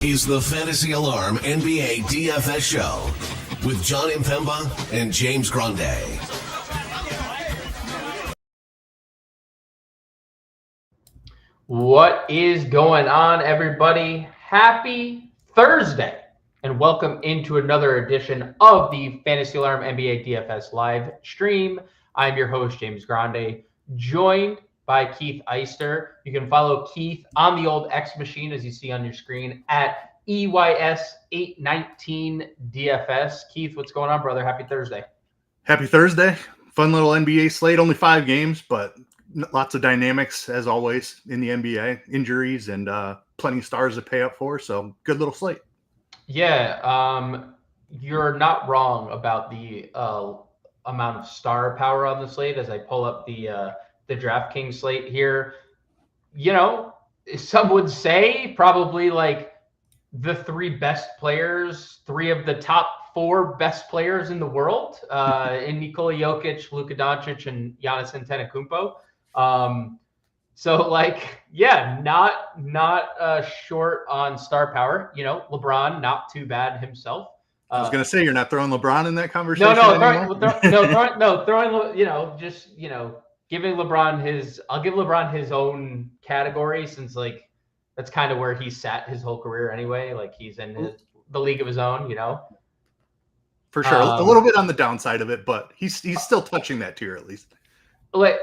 Is the Fantasy Alarm NBA DFS show with John Impemba and James Grande. What is going on, everybody? Happy Thursday, and welcome into another edition of the Fantasy Alarm NBA DFS live stream. I'm your host, James Grande, joined by Keith Eister. You can follow Keith on the old X machine, as you see on your screen, at EYS819DFS. Keith, what's going on, brother? Happy Thursday. Happy Thursday. Fun little NBA slate. Only 5 games, but lots of dynamics, as always, in the NBA. Injuries and plenty of stars to pay up for, so good little slate. Yeah, you're not wrong about the amount of star power on the slate. As I pull up the DraftKings slate here, you know, some would say probably like the 3 best players, 3 of the top 4 best players in the world, in Nikola Jokic, Luka Doncic, and Giannis Antetokounmpo. So like, yeah, not short on star power. You know, LeBron, not too bad himself. I was gonna say, you're not throwing LeBron in that conversation. Throwing, you know, just, you know, giving LeBron I'll give LeBron his own category, since like that's kind of where he sat his whole career anyway. Like he's in the league of his own, you know. For sure, a little bit on the downside of it, but he's still touching that tier at least. Like,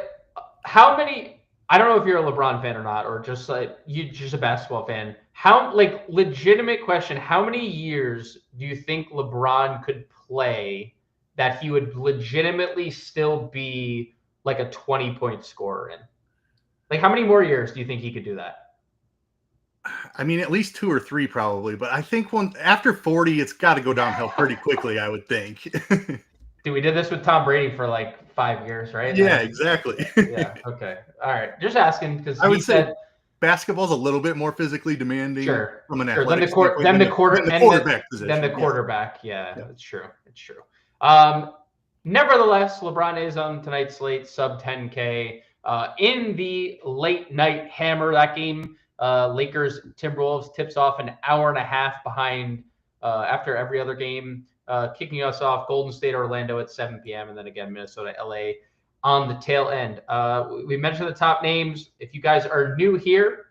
how many? I don't know if you're a LeBron fan or not, or just like you just a basketball fan. How, like, legitimate question, how many years do you think LeBron could play that he would legitimately still be like a 20-point scorer in? Like, how many more years do you think he could do that? I mean, at least 2 or 3 probably, but I think after 40, it's got to go downhill pretty quickly, I would think. Dude, we did this with Tom Brady for like 5 years, right? Yeah, exactly. Yeah, okay. All right. Just asking, because I would say basketball's a little bit more physically demanding, sure, from an athletic athletic than the quarterback position. Then the quarterback, yeah, it's true. It's true. Nevertheless, LeBron is on tonight's slate, sub 10K. In the late night hammer, that game, Lakers Timberwolves tips off an hour and a half behind after every other game. Kicking us off, Golden State, Orlando at 7 p.m. And then again, Minnesota, LA on the tail end. We mentioned the top names. If you guys are new here,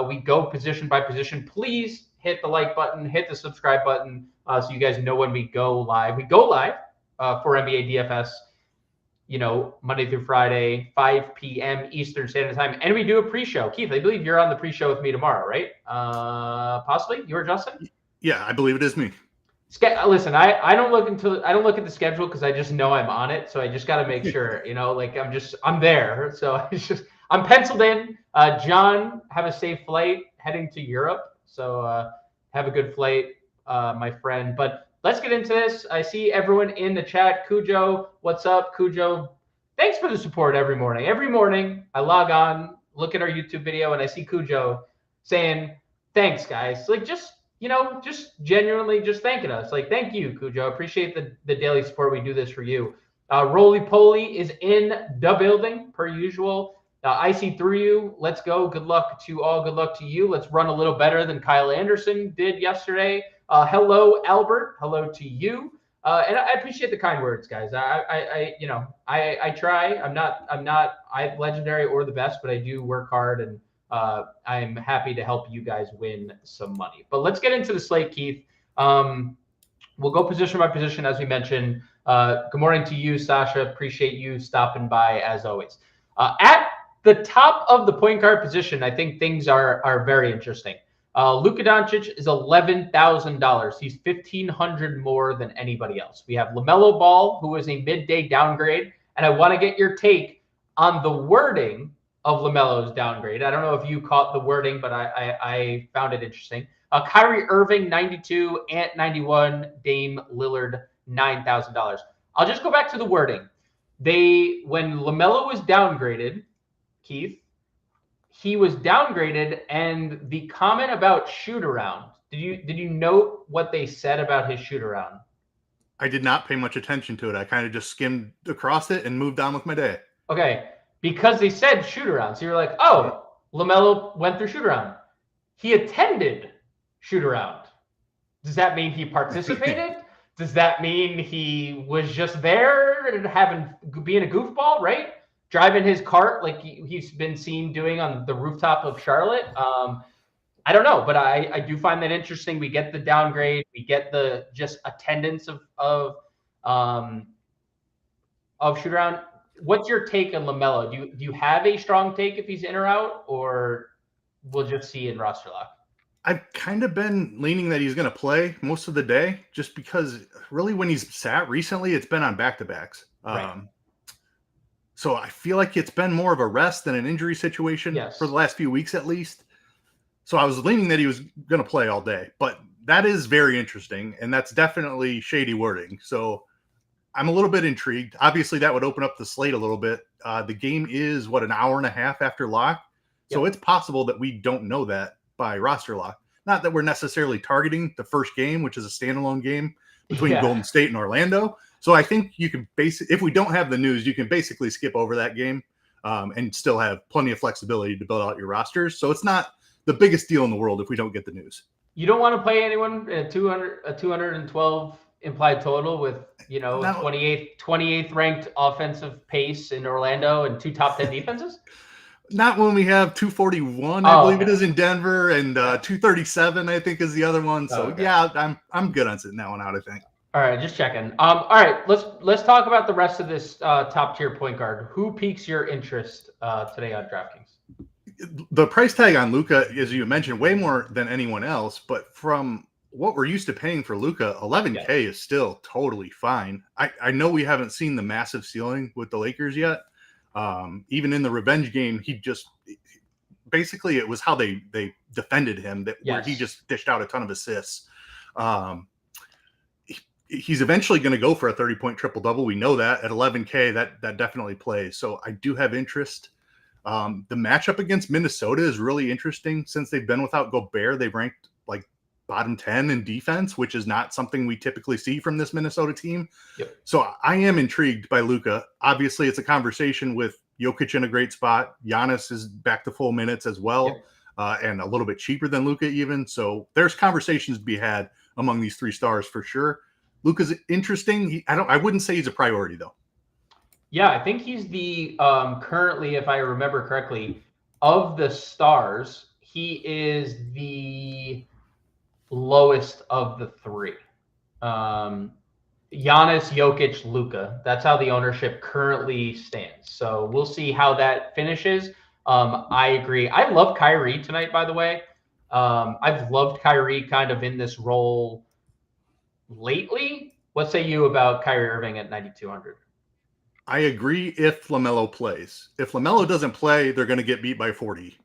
we go position by position. Please hit the like button, hit the subscribe button, so you guys know when we go live. We go live for NBA DFS, you know, Monday through Friday, 5 p.m. Eastern Standard Time. And we do a pre-show. Keith, I believe you're on the pre-show with me tomorrow, right? Possibly? You or Justin? Yeah, I believe it is me. Listen, I don't look at the schedule because I just know I'm on it. So I just got to make sure, you know, like I'm there. So I'm penciled in. John, have a safe flight heading to Europe. So have a good flight, my friend. But let's get into this. I see everyone in the chat. Cujo, what's up, Cujo? Thanks for the support every morning. Every morning I log on, look at our YouTube video, and I see Cujo saying, thanks, guys. Like, just, you know, just genuinely just thanking us. Like, thank you, Cujo. Appreciate the daily support. We do this for you. Roly Poly is in the building, per usual. I see through you. Let's go. Good luck to all. Good luck to you. Let's run a little better than Kyle Anderson did yesterday. Hello, Albert. Hello to you. And I appreciate the kind words, guys. I try. I'm not legendary or the best, but I do work hard, and I'm happy to help you guys win some money. But let's get into the slate, Keith. We'll go position by position, as we mentioned. Good morning to you, Sasha. Appreciate you stopping by, as always. At the top of the point guard position, I think things are very interesting. Luka Doncic is $11,000. He's $1,500 more than anybody else. We have LaMelo Ball, who is a midday downgrade, and I want to get your take on the wording of LaMelo's downgrade. I don't know if you caught the wording, but I found it interesting. Kyrie Irving, 92, Ant, 91, Dame Lillard, $9,000. I'll just go back to the wording. When LaMelo was downgraded, Keith, he was downgraded, and the comment about shoot around, did you note what they said about his shoot around? I did not pay much attention to it. I kind of just skimmed across it and moved on with my day. Okay, because they said shoot around. So you're like, oh, LaMelo went through shoot around. He attended shoot around. Does that mean he participated? Does that mean he was just there and being a goofball, right? Driving his cart like he's been seen doing on the rooftop of Charlotte. I don't know, but I do find that interesting. We get the downgrade, we get the just attendance of shoot around. What's your take on LaMelo? Do you have a strong take if he's in or out, or we'll just see in roster lock? I've kind of been leaning that he's going to play most of the day, just because really when he's sat recently, it's been on back-to-backs. Right. So I feel like it's been more of a rest than an injury situation for the last few weeks at least. So I was leaning that he was going to play all day, but that is very interesting, and that's definitely shady wording. So I'm a little bit intrigued. Obviously, that would open up the slate a little bit. The game is, an hour and a half after lock? So it's possible that we don't know that by roster lock. Not that we're necessarily targeting the first game, which is a standalone game between Golden State and Orlando. So I think you can if we don't have the news, you can basically skip over that game and still have plenty of flexibility to build out your rosters. So it's not the biggest deal in the world if we don't get the news. You don't want to play anyone at 212 implied total with 28th ranked offensive pace in Orlando and 2 top 10 defenses? Not when we have 241, I believe it is in Denver, and 237, I think, is the other one. So I'm good on sitting that one out, I think. All right, just checking. All right, let's talk about the rest of this top tier point guard. Who piques your interest today on DraftKings? The price tag on Luka, as you mentioned, way more than anyone else. But from what we're used to paying for Luka, 11K is still totally fine. I know we haven't seen the massive ceiling with the Lakers yet. Even in the revenge game, he just basically it was how they defended him where he just dished out a ton of assists. He's eventually going to go for a 30-point triple-double. We know that at 11K, that definitely plays. So I do have interest. The matchup against Minnesota is really interesting. Since they've been without Gobert, they've ranked like bottom 10 in defense, which is not something we typically see from this Minnesota team. Yep. So I am intrigued by Luka. Obviously, it's a conversation with Jokic in a great spot. Giannis is back to full minutes as well, and a little bit cheaper than Luka even. So there's conversations to be had among these 3 stars for sure. Luka's interesting. I wouldn't say he's a priority though. Yeah, I think he's the currently, if I remember correctly, of the stars, he is the lowest of the 3. Giannis, Jokic, Luka. That's how the ownership currently stands. So we'll see how that finishes. I agree. I love Kyrie tonight, by the way. I've loved Kyrie kind of in this role lately. What say you about Kyrie Irving at 9,200? I agree if LaMelo plays. If LaMelo doesn't play, they're going to get beat by 40.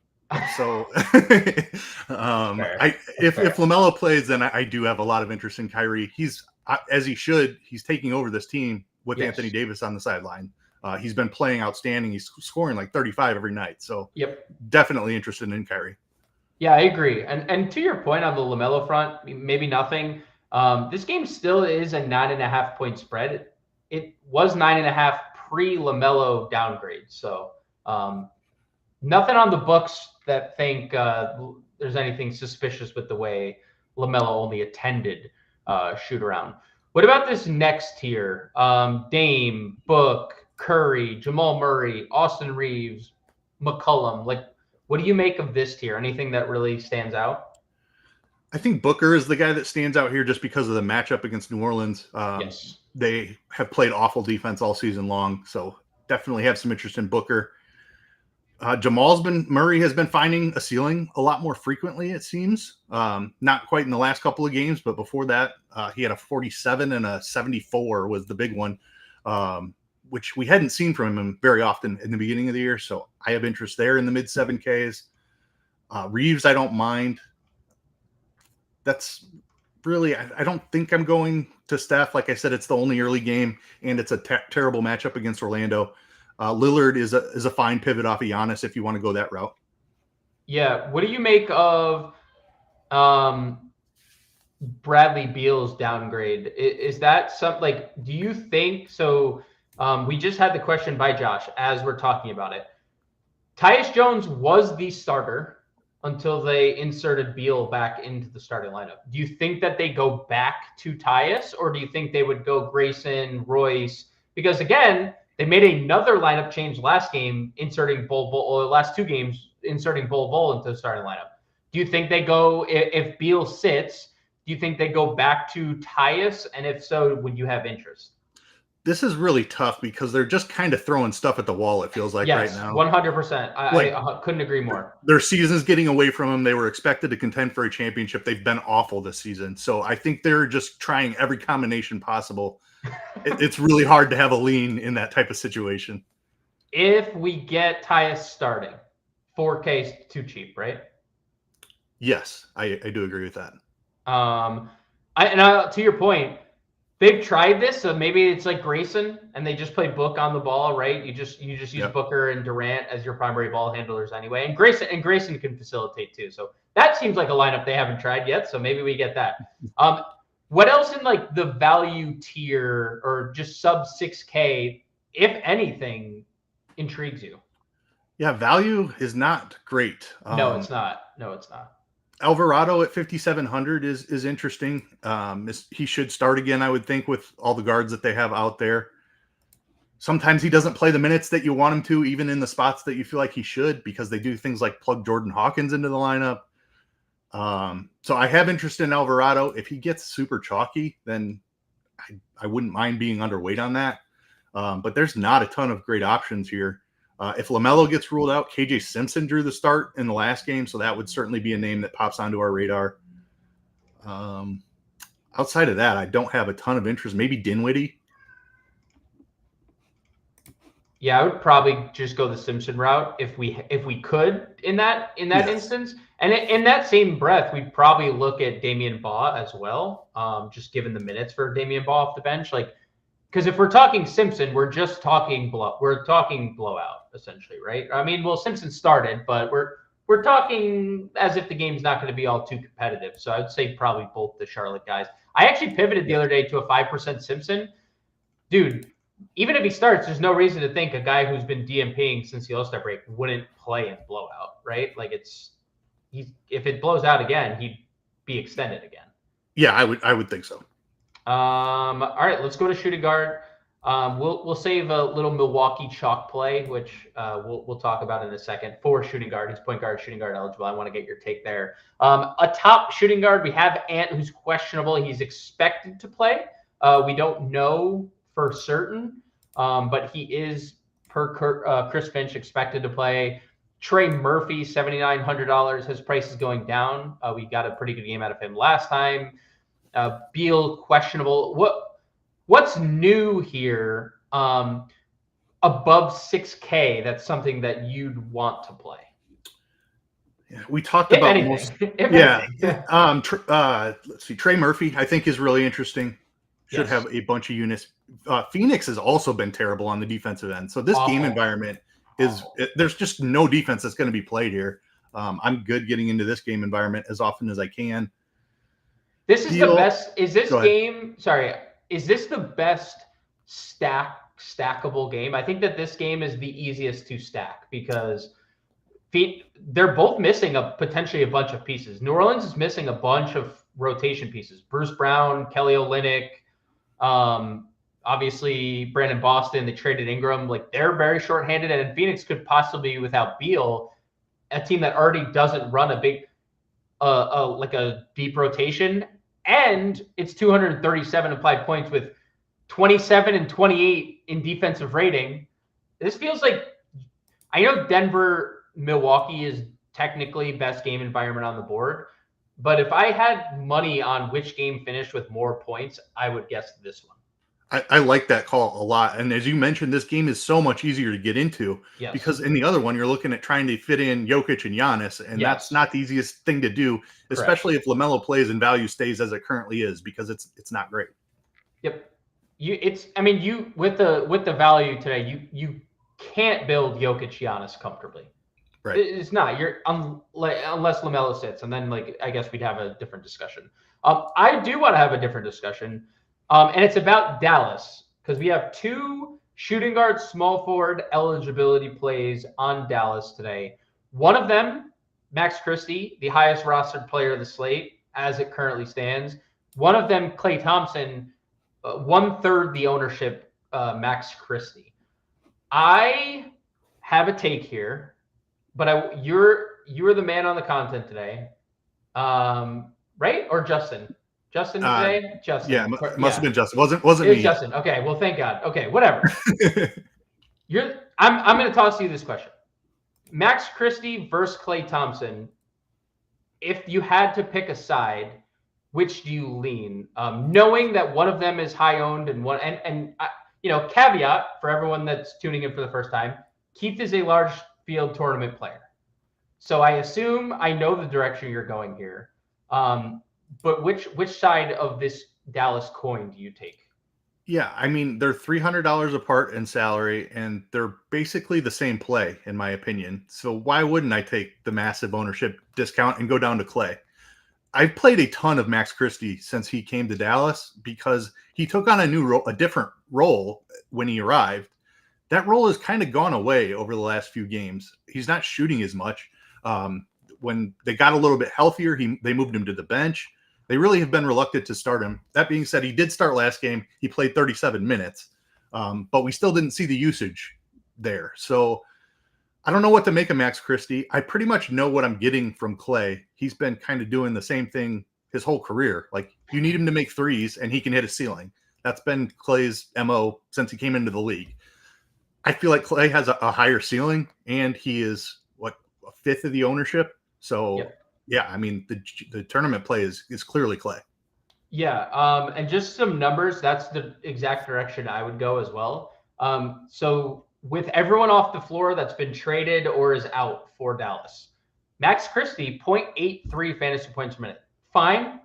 So if LaMelo plays, then I do have a lot of interest in Kyrie. He's, as he should, he's taking over this team with Anthony Davis on the sideline. He's been playing outstanding. He's scoring like 35 every night. So definitely interested in Kyrie. Yeah, I agree. And to your point on the LaMelo front, maybe nothing. This game still is a 9.5 point spread. It was 9.5 pre-LaMelo downgrade. So nothing on the books that think there's anything suspicious with the way LaMelo only attended shoot around. What about this next tier? Dame, Book, Curry, Jamal Murray, Austin Reeves, McCollum. Like, what do you make of this tier? Anything that really stands out? I think Booker is the guy that stands out here just because of the matchup against New Orleans. They have played awful defense all season long, so definitely have some interest in Booker. Murray has been finding a ceiling a lot more frequently, it seems. Not quite in the last couple of games, but before that, he had a 47 and a 74 was the big one, which we hadn't seen from him very often in the beginning of the year. So I have interest there in the mid 7Ks. Reeves, I don't mind. That's really, I don't think I'm going to Steph. Like I said, it's the only early game, and it's a terrible matchup against Orlando. Lillard is a fine pivot off of Giannis if you want to go that route. Yeah. What do you make of Bradley Beal's downgrade? Is that something like, do you think so? We just had the question by Josh as we're talking about it. Tyus Jones was the starter until they inserted Beal back into the starting lineup. Do you think that they go back to Tyus, or do you think they would go Grayson, Royce? Because again, they made another lineup change last game, inserting or last 2 games, inserting Bol into the starting lineup. Do you think they go, if Beal sits, do you think they go back to Tyus? And if so, would you have interest? This is really tough because they're just kind of throwing stuff at the wall, it feels like right now. 100%. I couldn't agree more. Their season's getting away from them. They were expected to contend for a championship. They've been awful this season. So I think they're just trying every combination possible. It's really hard to have a lean in that type of situation. If we get Tyus starting, 4K is too cheap, right? Yes, I do agree with that. To your point, they've tried this, so maybe it's like Grayson, and they just play Book on the ball, right? You just use Booker and Durant as your primary ball handlers anyway, and Grayson can facilitate too. So that seems like a lineup they haven't tried yet. So maybe we get that. What else in like the value tier or just sub 6K, if anything, intrigues you? Yeah, value is not great. No, it's not. Alvarado at 5,700 is interesting. He should start again, I would think, with all the guards that they have out there. Sometimes he doesn't play the minutes that you want him to, even in the spots that you feel like he should, because they do things like plug Jordan Hawkins into the lineup. So I have interest in Alvarado. If he gets super chalky, then I wouldn't mind being underweight on that. But there's not a ton of great options here. If LaMelo gets ruled out, KJ Simpson drew the start in the last game, so that would certainly be a name that pops onto our radar. Outside of that, I don't have a ton of interest. Maybe Dinwiddie. Yeah, I would probably just go the Simpson route if we could in that instance. And in that same breath, we'd probably look at Damian Baugh as well, just given the minutes for Damian Baugh off the bench. Like, because if we're talking Simpson, we're just talking blowout essentially, right? I mean, well, Simpson started, but we're talking as if the game's not going to be all too competitive. So I'd say probably both the Charlotte guys. I actually pivoted the other day to a 5% Simpson. Dude, even if he starts, there's no reason to think a guy who's been DMPing since the All-Star break wouldn't play in blowout, right? Like if it blows out again, he'd be extended again. Yeah, I would think so. All right, let's go to shooting guard. We'll save a little Milwaukee chalk play, which we'll talk about in a second. For shooting guard, he's point guard, shooting guard eligible. I want to get your take there. A top shooting guard, we have Ant, who's questionable. He's expected to play. We don't know for certain, but he is per Chris Finch expected to play. Trey Murphy, $7,900. His price is going down. We got a pretty good game out of him last time. Beal questionable. What's new here? Above 6K, that's something that you'd want to play. Yeah, we talked about most. Let's see. Trey Murphy, I think, is really interesting. Should have a bunch of units. Phoenix has also been terrible on the defensive end. So this game environment there's just no defense that's going to be played here. I'm good getting into this game environment as often as I can. This is the best. Is this the best stackable game? I think that this game is the easiest to stack because they're both missing potentially a bunch of pieces. New Orleans is missing a bunch of rotation pieces. Bruce Brown, Kelly Olynyk, obviously Brandon Boston. They traded Ingram. Like, they're very shorthanded, and Phoenix could possibly, without Beal, a team that already doesn't run a big like a deep rotation. And it's 237 applied points with 27 and 28 in defensive rating. This feels like, I know Denver, Milwaukee is technically best game environment on the board, but if I had money on which game finished with more points, I would guess this one. I like that call a lot. And as you mentioned, this game is so much easier to get into because in the other one, you're looking at trying to fit in Jokic and Giannis, and that's not the easiest thing to do, especially if LaMelo plays and value stays as it currently is, because it's not great. Yep. With the value today, you can't build Jokic Giannis comfortably. Right. It's not. Unless LaMelo sits, and then I guess we'd have a different discussion. I do want to have a different discussion. And it's about Dallas, because we have 2 shooting guard, small forward eligibility plays on Dallas today. One of them Max Christie, the highest rostered player of the slate as it currently stands. One of them, Klay Thompson, 1/3 the ownership, Max Christie. I have a take here, but you're the man on the content today, right? Or Justin? Justin today? Justin. Yeah, must have been Justin. Wasn't me. Justin. Okay, well, thank God. Okay, whatever. I'm going to toss you this question. Max Christie versus Klay Thompson. If you had to pick a side, which do you lean? Knowing that one of them is high owned and one, and caveat for everyone that's tuning in for the first time, Keith is a large field tournament player. So I assume I know the direction you're going here. But which side of this Dallas coin do you take? Yeah, I mean, they're $300 apart in salary, and they're basically the same play, in my opinion. So why wouldn't I take the massive ownership discount and go down to Klay? I've played a ton of Max Christie since he came to Dallas because he took on a different role when he arrived. That role has kind of gone away over the last few games. He's not shooting as much. When they got a little bit healthier, they moved him to the bench. They really have been reluctant to start him. That being said, he did start last game. He played 37 minutes, but we still didn't see the usage there. So I don't know what to make of Max Christie. I pretty much know what I'm getting from Klay. He's been kind of doing the same thing his whole career. Like, you need him to make threes, and he can hit a ceiling. That's been Klay's MO since he came into the league. I feel like Klay has a higher ceiling, and he is, a fifth of the ownership. So, yep. Yeah, I mean, the tournament play is clearly Klay. Yeah, and just some numbers, that's the exact direction I would go as well. So with everyone off the floor that's been traded or is out for Dallas, Max Christie, 0.83 fantasy points per minute. Fine.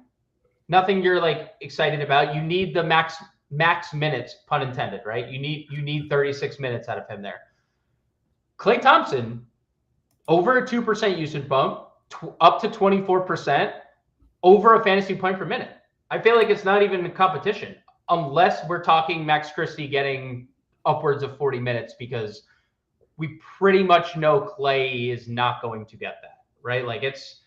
Nothing you're excited about. You need the max minutes, pun intended, right? You need 36 minutes out of him there. Klay Thompson, over a 2% usage bump, up to 24%, over a fantasy point per minute. I feel like it's not even a competition unless we're talking Max Christie getting upwards of 40 minutes, because we pretty much know Klay is not going to get that, right? It's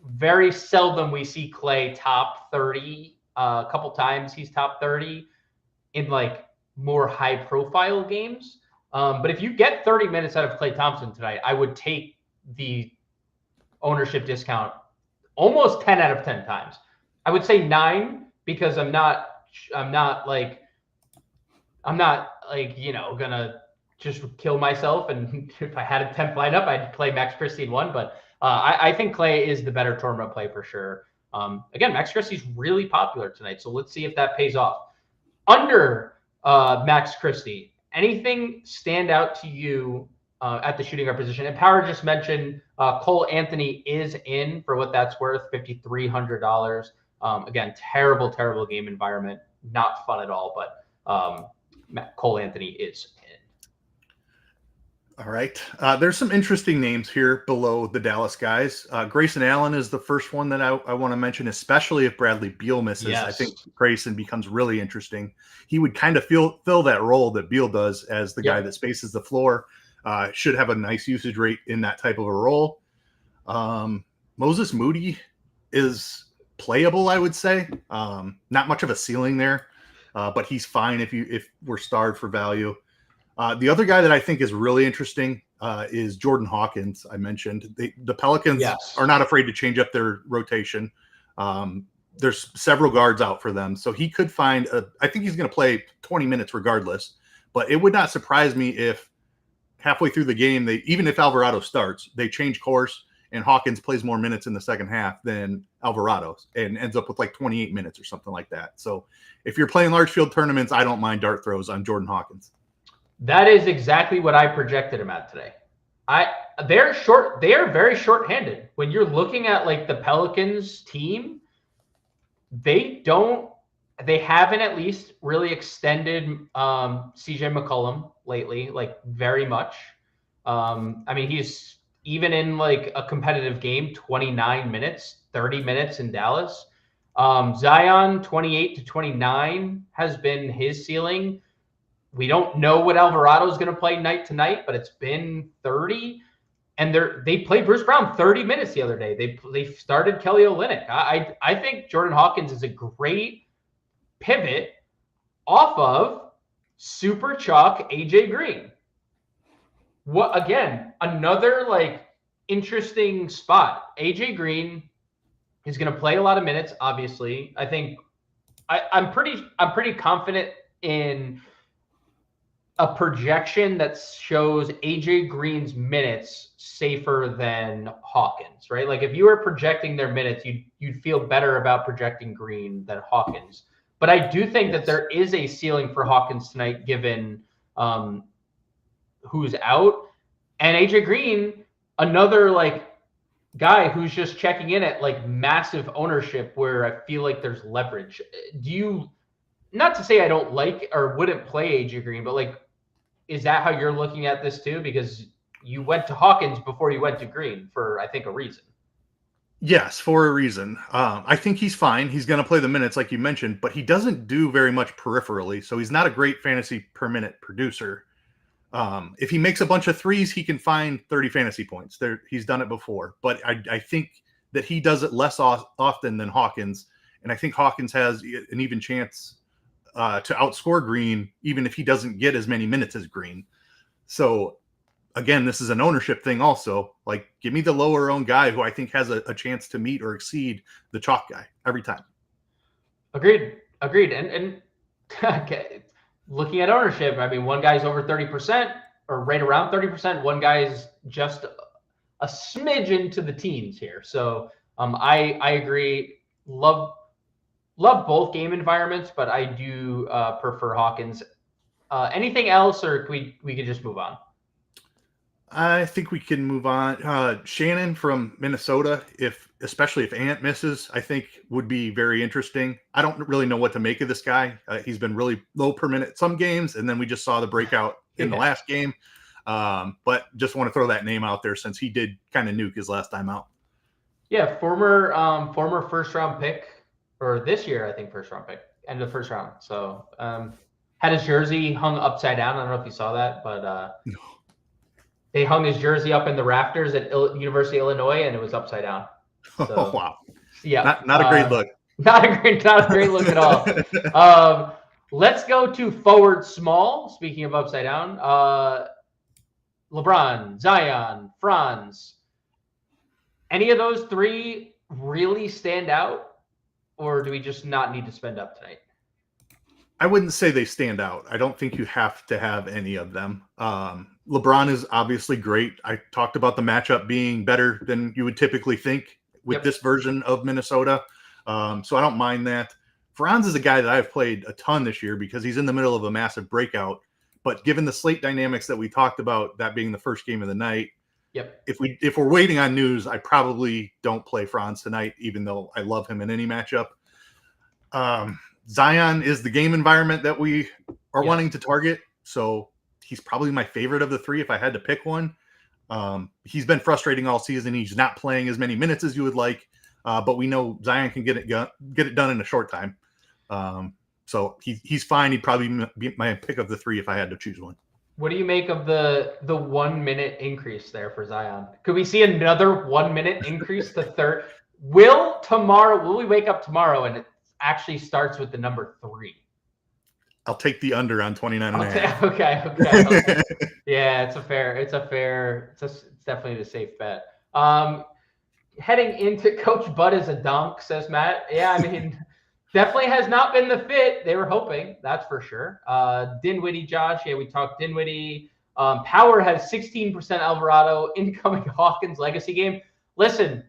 very seldom we see Klay top 30. A couple times he's top 30 in more high profile games. But if you get 30 minutes out of Klay Thompson tonight, I would take the ownership discount almost 10 out of 10 times. I would say 9, because I'm not gonna just kill myself. And if I had a 10th lineup, I'd play Max Christie in 1. But I think Klay is the better tournament play for sure. Again, Max Christie's really popular tonight, so let's see if that pays off. Under Max Christie, anything stand out to you at the shooting guard position? And Power just mentioned Cole Anthony is in, for what that's worth, $5,300. Again, terrible game environment, not fun at all. But Cole Anthony is in. All right. There's some interesting names here below the Dallas guys. Grayson Allen is the first one that I want to mention, especially if Bradley Beal misses. Yes. I think Grayson becomes really interesting. He would kind of fill that role that Beal does as the guy that spaces the floor. Should have a nice usage rate in that type of a role. Moses Moody is playable, I would say. Not much of a ceiling there, but he's fine if we're starved for value. The other guy that I think is really interesting is Jordan Hawkins. I mentioned the Pelicans are not afraid to change up their rotation. There's several guards out for them, so he could find I think he's going to play 20 minutes regardless, but it would not surprise me if halfway through the game, even if Alvarado starts, they change course and Hawkins plays more minutes in the second half than Alvarado and ends up with 28 minutes or something like that. So if you're playing large field tournaments, I don't mind dart throws on Jordan Hawkins. That is exactly what I projected him at today. They are very short-handed. When you're looking at the Pelicans team, they haven't at least really extended CJ McCollum lately, very much. I mean, he's even in a competitive game, 29 minutes, 30 minutes in Dallas. Zion, 28 to 29 has been his ceiling. We don't know what Alvarado is going to play night to night, but it's been 30. And they played Bruce Brown 30 minutes the other day. They started Kelly Olynyk. I think Jordan Hawkins is a great pivot off of super chalk AJ Green. What again? Another like interesting spot. AJ Green is going to play a lot of minutes. Obviously, I think I'm pretty confident in a projection that shows AJ Green's minutes safer than Hawkins, right? Like if you were projecting their minutes, you'd feel better about projecting Green than Hawkins. But I do think that there is a ceiling for Hawkins tonight, given who's out. And AJ Green, another like guy who's just checking in at like massive ownership where I feel like there's leverage. Not to say I don't like or wouldn't play AJ Green, but like, is that how you're looking at this too? Because you went to Hawkins before you went to Green for, I think, a reason. Yes, for a reason. I think he's fine. He's going to play the minutes like you mentioned, but he doesn't do very much peripherally. So he's not a great fantasy per minute producer. If he makes a bunch of threes, he can find 30 fantasy points. He's done it before, but I think that he does it less often than Hawkins. And I think Hawkins has an even chance to outscore Green, even if he doesn't get as many minutes as Green. So again, this is an ownership thing also. Like, give me the lower owned guy who I think has a chance to meet or exceed the chalk guy every time. Agreed. And okay, looking at ownership, I mean, one guy's over 30% or right around 30%. One guy's just a smidge into the teens here. So I agree. Love both game environments, but I do prefer Hawkins. Anything else, or we could just move on? I think we can move on. Shannon from Minnesota, especially if Ant misses, I think would be very interesting. I don't really know what to make of this guy. He's been really low per minute some games, and then we just saw the breakout in the last game. But just want to throw that name out there since he did kind of nuke his last time out. Yeah, former first round pick, or this year I think first round pick, end of the first round. So had his jersey hung upside down. I don't know if you saw that, but no. They hung his jersey up in the rafters at University of Illinois, and it was upside down. So, oh wow! Yeah, not a great look. Not a great look at all. Let's go to forward small. Speaking of upside down, LeBron, Zion, Franz. Any of those three really stand out, or do we just not need to spend up tonight? I wouldn't say they stand out. I don't think you have to have any of them. LeBron is obviously great. I talked about the matchup being better than you would typically think with this version of Minnesota. So I don't mind that. Franz is a guy that I've played a ton this year because he's in the middle of a massive breakout. But given the slate dynamics that we talked about, that being the first game of the night, if we're waiting on news, I probably don't play Franz tonight, even though I love him in any matchup. Zion is the game environment that we are wanting to target. So he's probably my favorite of the three if I had to pick one. He's been frustrating all season. He's not playing as many minutes as you would like, but we know Zion can get it done in a short time. So he's fine. He'd probably be my pick of the three if I had to choose one. What do you make of the 1 minute increase there for Zion? Could we see another 1 minute increase to third? Will we wake up tomorrow and it actually starts with the number 3? I'll take the under on 29 and a half. Okay. Yeah, it's definitely the safe bet. Heading into Coach Bud is a dunk, says Matt. Yeah, I mean, definitely has not been the fit they were hoping. That's for sure. Dinwiddie, Josh. Yeah, we talked Dinwiddie. Power has 16% Alvarado. Incoming Hawkins legacy game. Listen,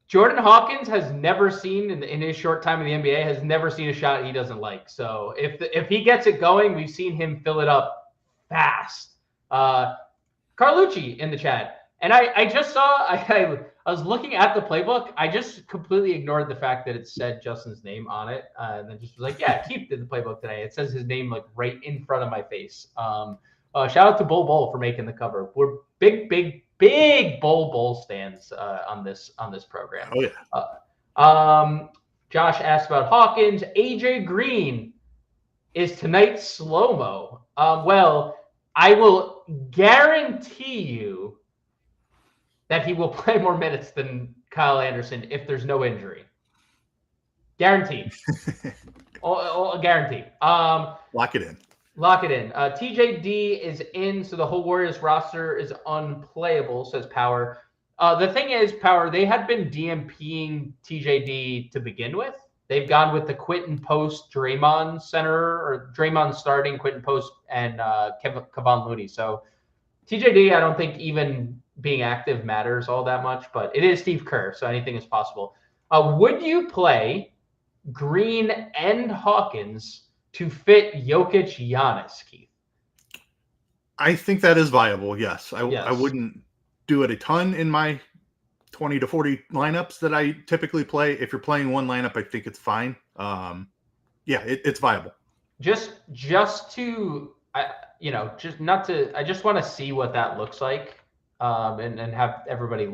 Jordan Hawkins has never seen in his short time in the NBA has never seen a shot he doesn't like. So if he gets it going, we've seen him fill it up fast. Carlucci in the chat, and I just saw I was looking at the playbook. I just completely ignored the fact that it said Justin's name on it, and then just was like, yeah, Keith did the playbook today. It says his name like right in front of my face. Shout out to Bull for making the cover. We're big Bull stands on this program. Oh yeah. Josh asked about Hawkins. AJ Green is tonight slow-mo. Well, I will guarantee you that he will play more minutes than Kyle Anderson if there's no injury. Guaranteed. all guaranteed. Lock it in. Lock it in. TJD is in, so the whole Warriors roster is unplayable, says Power. The thing is, Power, they had been DMPing TJD to begin with. They've gone with the Quentin Post Draymond center, or Draymond starting, Quentin Post, and Kevon Looney. So TJD, I don't think even being active matters all that much, but it is Steve Kerr, so anything is possible. Would you play Green and Hawkins to fit Jokic Giannis, Keith? I think that is viable, yes. I wouldn't do it a ton in my 20 to 40 lineups that I typically play. If you're playing one lineup, I think it's fine. It's viable. Just to, I just want to see what that looks like, and have everybody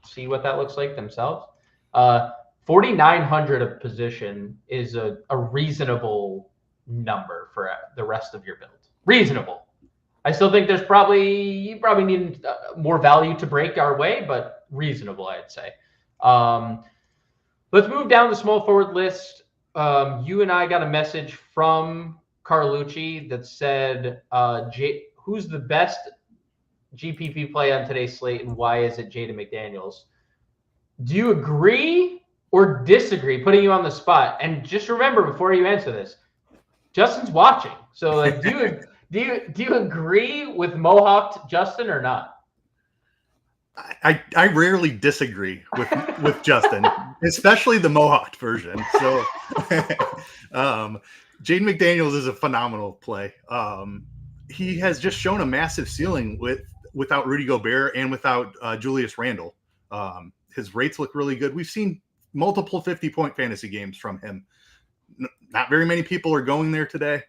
see what that looks like themselves. 4,900 a position is a reasonable number for the rest of your build. Reasonable. I still think you probably need more value to break our way, but reasonable, I'd say. Let's move down the small forward list. You and I got a message from Carlucci that said, who's the best GPP play on today's slate and why is it Jaden McDaniels? Do you agree or disagree? Putting you on the spot. And just remember, before you answer this, Justin's watching. So like, do you agree with Mohawked Justin or not? I rarely disagree with Justin, especially the Mohawked version. So Jaden McDaniels is a phenomenal play. He has just shown a massive ceiling without Rudy Gobert and without Julius Randle. His rates look really good. We've seen multiple 50-point fantasy games from him. Not very many people are going there today.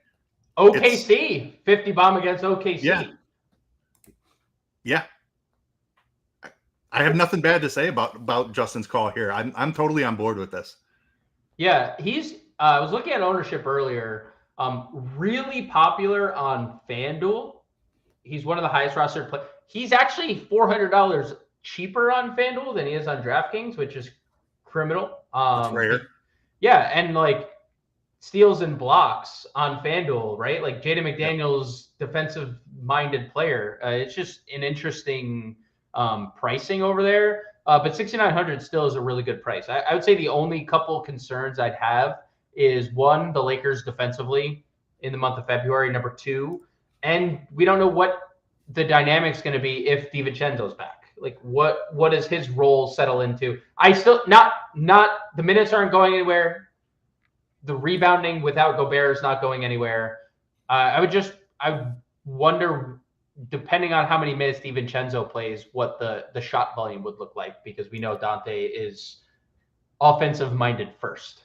OKC, 50 bomb against OKC. Yeah. I have nothing bad to say about Justin's call here. I'm totally on board with this. Yeah, I was looking at ownership earlier. Really popular on FanDuel. He's one of the highest rostered players. He's actually $400 cheaper on FanDuel than he is on DraftKings, which is criminal. That's rare. Yeah, and like steals and blocks on FanDuel, right? Like Jaden McDaniels, defensive-minded player. It's just an interesting pricing over there. But 6,900 still is a really good price. I would say the only couple concerns I'd have is, one, the Lakers defensively in the month of February, number two, and we don't know what the dynamic's going to be if DiVincenzo's back. Like what does his role settle into? I still not the minutes aren't going anywhere. The rebounding without Gobert is not going anywhere. I wonder, depending on how many minutes DiVincenzo plays, what the shot volume would look like, because we know Dante is offensive minded first.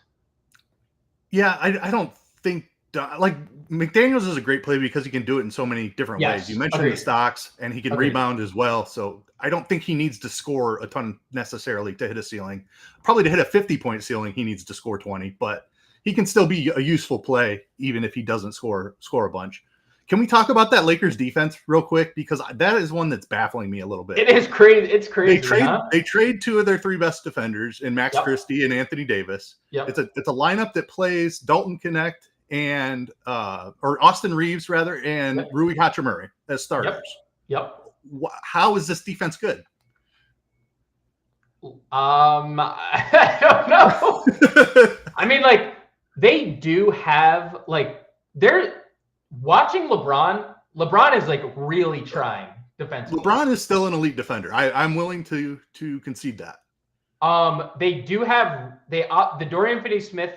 Yeah, I don't think like McDaniels is a great play because he can do it in so many different ways. You mentioned the stocks, and he can rebound as well. So I don't think he needs to score a ton necessarily to hit a ceiling. Probably to hit a 50-point ceiling, he needs to score 20, but he can still be a useful play even if he doesn't score a bunch. Can we talk about that Lakers defense real quick? Because that is one that's baffling me a little bit. It is crazy. It's crazy. They trade two of their three best defenders in Max Christie and Anthony Davis. It's a lineup that plays Dalton Connect and or Austin Reeves rather, and Rui Hachimura as starters. How is this defense good? I don't know. I mean, like, they do have, like, they're watching LeBron. LeBron is like really trying defensively. LeBron is still an elite defender. I'm willing to concede that. They do have the Dorian Finney-Smith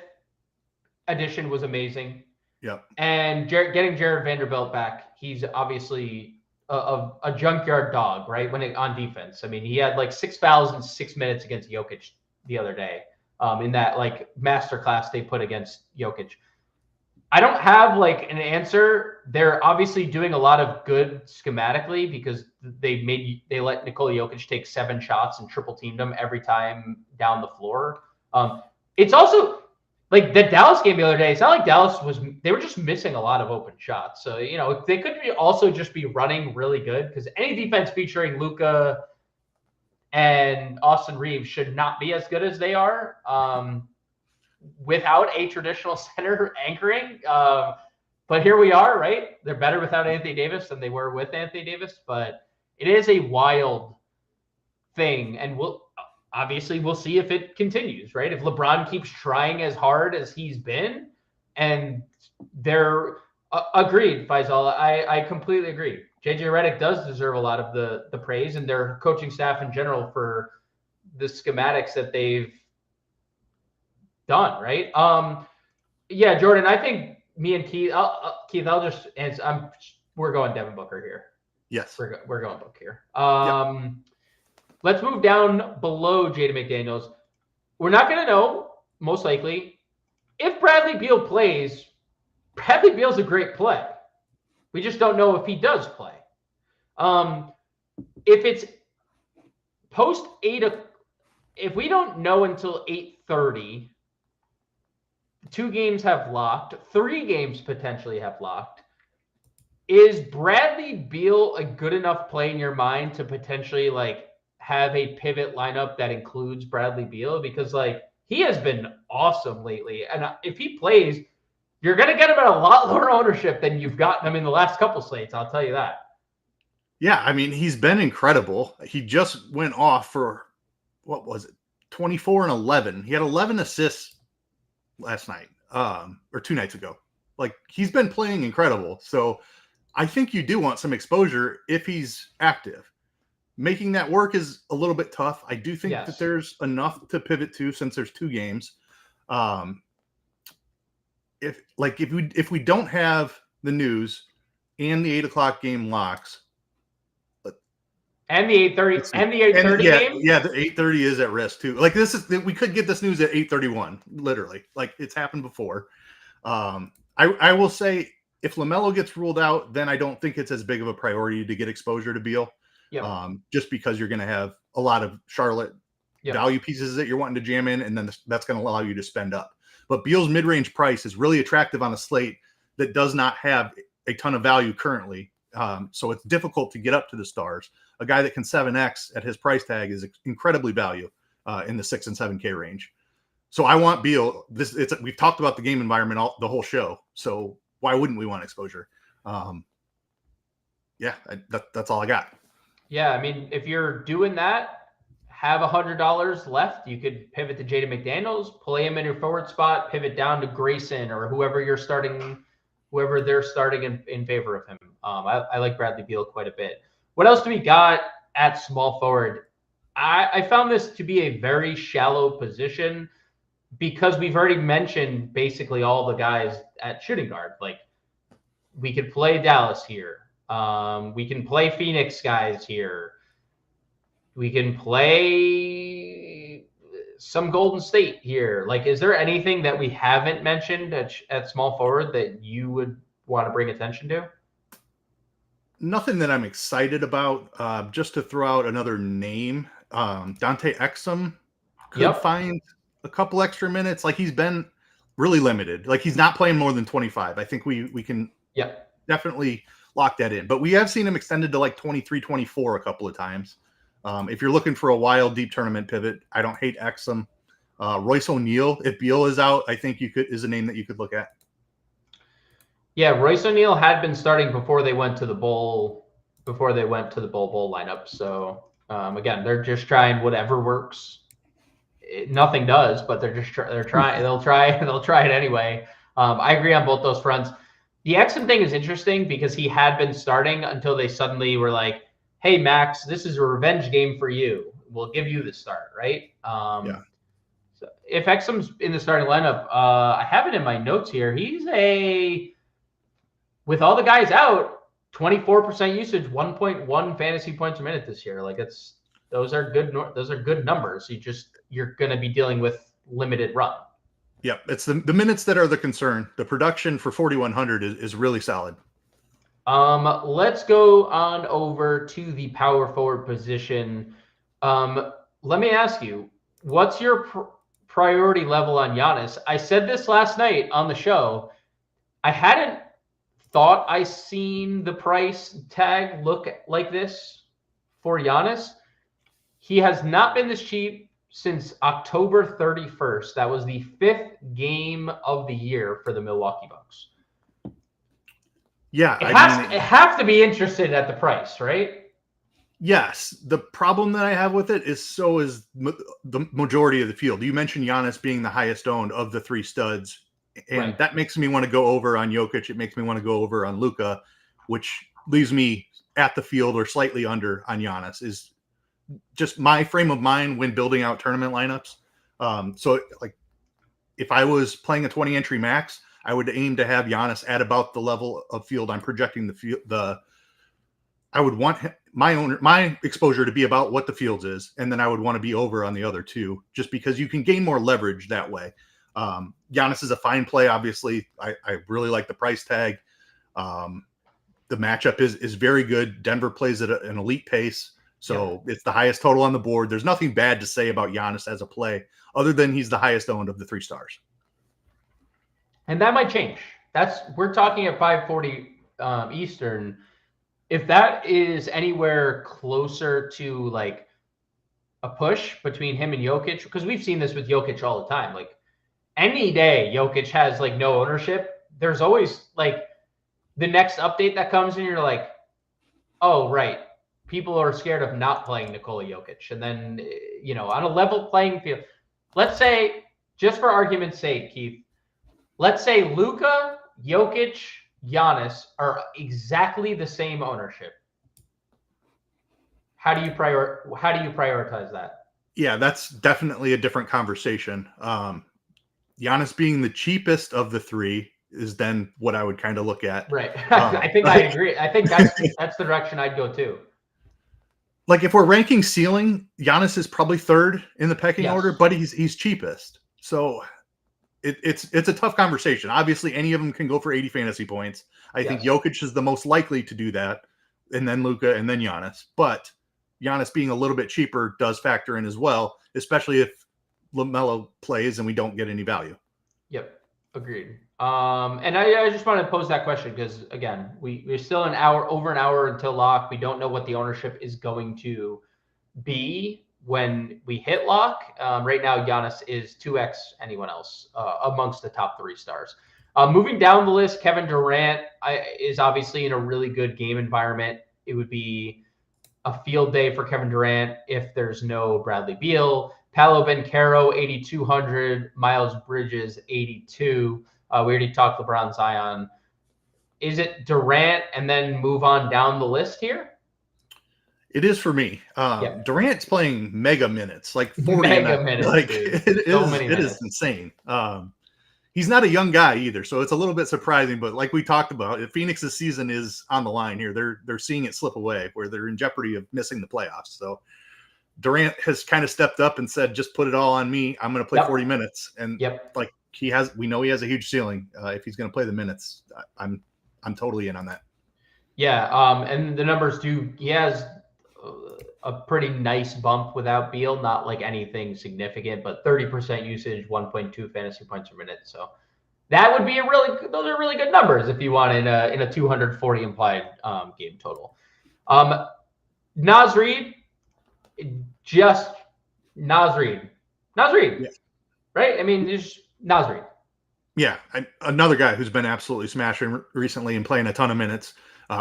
addition was amazing. Yep. And getting Jared Vanderbilt back, he's obviously a junkyard dog, right? On defense. I mean, he had like 6 fouls in 6 minutes against Jokic the other day. In that like masterclass they put against Jokic. I don't have like an answer. They're obviously doing a lot of good schematically because they let Nikola Jokic take 7 shots and triple teamed him every time down the floor. It's also like the Dallas game the other day. It's not like they were just missing a lot of open shots. So, you know, they could also just be running really good, because any defense featuring Luka, and Austin Reeves should not be as good as they are without a traditional center anchoring. But here we are, right? They're better without Anthony Davis than they were with Anthony Davis, but it is a wild thing, and we'll see if it continues, right? If LeBron keeps trying as hard as he's been, and they're agreed, Faisal. I completely agree. JJ Redick does deserve a lot of the praise, and their coaching staff in general for the schematics that they've done, right? Yeah, Jordan, I think me and Keith, I'll just answer. We're going Devin Booker here. Yes, we're going Booker here. Yep. Let's move down below Jaden McDaniels. We're not going to know, most likely, if Bradley Beal plays. Bradley Beal's a great play. We just don't know if he does play. If it's post 8, if we don't know until 8:30, 2 games have locked, 3 games potentially have locked. Is Bradley Beal a good enough play in your mind to potentially have a pivot lineup that includes Bradley Beal? Because he has been awesome lately. And if he plays, you're going to get him at a lot lower ownership than you've gotten him in the last couple slates. I'll tell you that. Yeah. I mean, he's been incredible. He just went off for, 24 and 11. He had 11 assists last night, or 2 nights ago. He's been playing incredible. So I think you do want some exposure if he's active. Making that work is a little bit tough. I do think that there's enough to pivot to since there's 2 games. If we don't have the news and the 8 o'clock game locks, and the 8:30 and the 8:30 game, the 8:30 is at risk too. We could get this news at 8:31. Literally, it's happened before. I will say if LaMelo gets ruled out, then I don't think it's as big of a priority to get exposure to Beal. Yep. Just because you're going to have a lot of Charlotte value pieces that you're wanting to jam in, and then that's going to allow you to spend up. But Beal's mid-range price is really attractive on a slate that does not have a ton of value currently. So it's difficult to get up to the stars. A guy that can 7X at his price tag is incredibly value in the 6 and 7K range. So I want Beal. We've talked about the game environment the whole show. So why wouldn't we want exposure? That's all I got. Yeah, I mean, if you're doing that, have $100 left. You could pivot to Jaden McDaniels, play him in your forward spot, pivot down to Grayson or whoever they're starting in favor of him. I like Bradley Beal quite a bit. What else do we got at small forward? I found this to be a very shallow position because we've already mentioned basically all the guys at shooting guard. We could play Dallas here. We can play Phoenix guys here. We can play some Golden State here. Is there anything that we haven't mentioned at small forward that you would want to bring attention to? Nothing that I'm excited about. Just to throw out another name, Dante Exum could find a couple extra minutes. He's been really limited. He's not playing more than 25. I think we can definitely lock that in. But we have seen him extended to 23, 24 a couple of times. If you're looking for a wild deep tournament pivot, I don't hate Exum. Royce O'Neal, if Beal is out, I think is a name that you could look at. Yeah, Royce O'Neal had been starting before they went to the bowl lineup. So again, they're just trying whatever works. Nothing does, but they're trying. They'll try it anyway. I agree on both those fronts. The Exum thing is interesting because he had been starting until they suddenly were like, "Hey, Max, this is a revenge game for you. We'll give you the start," right? So if Exum's in the starting lineup, I have it in my notes here. He's with all the guys out, 24% usage, 1.1 fantasy points a minute this year. Those are good numbers. You're going to be dealing with limited run. Yeah, it's the minutes that are the concern. The production for 4,100 is really solid. Let's go on over to the power forward position. Let me ask you, what's your priority level on Giannis? I said this last night on the show. I hadn't thought I seen the price tag look like this for Giannis. He has not been this cheap since October 31st. That was the 5th game of the year for the Milwaukee Bucks. Yeah, it has to be interested at the price, right? Yes. The problem that I have with it is so is the majority of the field. You mentioned Giannis being the highest owned of the three studs, and that makes me want to go over on Jokic. It makes me want to go over on Luka, which leaves me at the field or slightly under on Giannis. Is just my frame of mind when building out tournament lineups. So like if I was playing a 20 entry max, I would aim to have Giannis at about the level of field I'm projecting I would want my exposure to be about what the fields is, and then I would want to be over on the other two, just because you can gain more leverage that way. Giannis is a fine play, obviously. I really like the price tag. The matchup is very good. Denver plays at an elite pace, so it's the highest total on the board. There's nothing bad to say about Giannis as a play, other than he's the highest owned of the three stars. And that might change. We're talking at 5:40 Eastern. If that is anywhere closer to like a push between him and Jokic, because we've seen this with Jokic all the time. Like any day Jokic has like no ownership, there's always like the next update that comes and you're like, oh, right. People are scared of not playing Nikola Jokic. And then, on a level playing field, let's say, just for argument's sake, Keith, let's say Luka, Jokic, Giannis are exactly the same ownership. How do you prioritize that? Yeah, that's definitely a different conversation. Giannis being the cheapest of the three is then what I would kind of look at. Right. I think I agree. I think that's the direction I'd go too. Like if we're ranking ceiling, Giannis is probably third in the pecking order, but he's cheapest. So it's a tough conversation. Obviously, any of them can go for 80 fantasy points. I think Jokic is the most likely to do that, and then Luka, and then Giannis. But Giannis being a little bit cheaper does factor in as well, especially if LaMelo plays and we don't get any value. Yep, agreed. And I just want to pose that question because, again, we're still over an hour until lock. We don't know what the ownership is going to be when we hit lock. Right now, Giannis is 2x anyone else amongst the top three stars. Moving down the list, Kevin Durant is obviously in a really good game environment. It would be a field day for Kevin Durant if there's no Bradley Beal. Paolo Banchero, 8,200. Miles Bridges, 82. We already talked LeBron Zion. Is it Durant and then move on down the list here? It is for me. Durant's playing mega minutes, like 40 minutes. Like dude. it is insane. He's not a young guy either, so it's a little bit surprising. But like we talked about, if Phoenix's season is on the line here, they're seeing it slip away, where they're in jeopardy of missing the playoffs. So Durant has kind of stepped up and said, "Just put it all on me. I'm going to play 40 minutes." And like we know he has a huge ceiling. If he's going to play the minutes, I'm totally in on that. Yeah, and the numbers he has a pretty nice bump without Beal, not like anything significant, but 30% usage, 1.2 fantasy points per minute. So that would be those are really good numbers if you want in a 240 implied game total. Naz Reid, just Naz Reid, right? I mean, just Naz Reid. Yeah, another guy who's been absolutely smashing recently and playing a ton of minutes.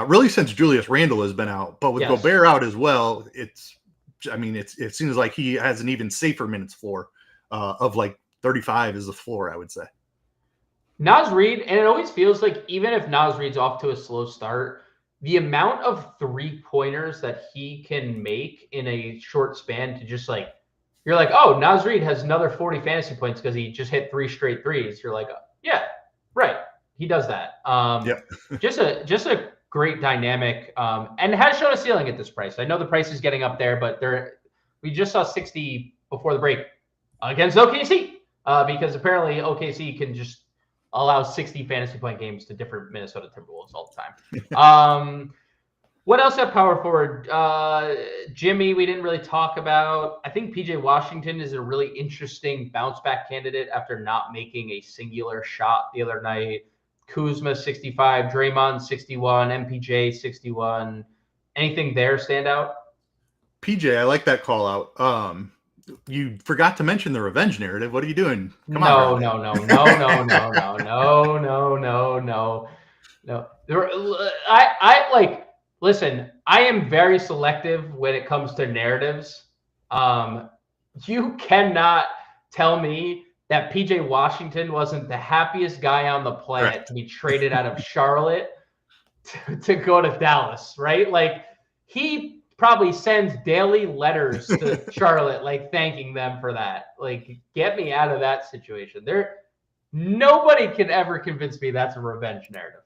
Really since Julius Randle has been out, but with Gobert out as well, it seems like he has an even safer minutes floor of like 35 is the floor, I would say. Naz Reid, and it always feels like even if Naz Reid's off to a slow start, the amount of 3-pointers that he can make in a short span to just like, you're like, oh, Naz Reid has another 40 fantasy points because he just hit 3 straight threes. You're like, yeah, right. He does that. Just a great dynamic, and has shown a ceiling at this price. I know the price is getting up there, but we just saw 60 before the break against OKC because apparently OKC can just allow 60 fantasy point games to different Minnesota Timberwolves all the time. What else at power forward? Jimmy, we didn't really talk about. I think PJ Washington is a really interesting bounce back candidate after not making a singular shot the other night. Kuzma 65, Draymond 61, MPJ 61. Anything there stand out? PJ, I like that call out. You forgot to mention the revenge narrative. What are you doing? No. I like, listen, I am very selective when it comes to narratives. You cannot tell me that PJ Washington wasn't the happiest guy on the planet to be traded out of Charlotte to go to Dallas, right? Like, he probably sends daily letters to Charlotte, like thanking them for that. Like, get me out of that situation. Nobody can ever convince me that's a revenge narrative.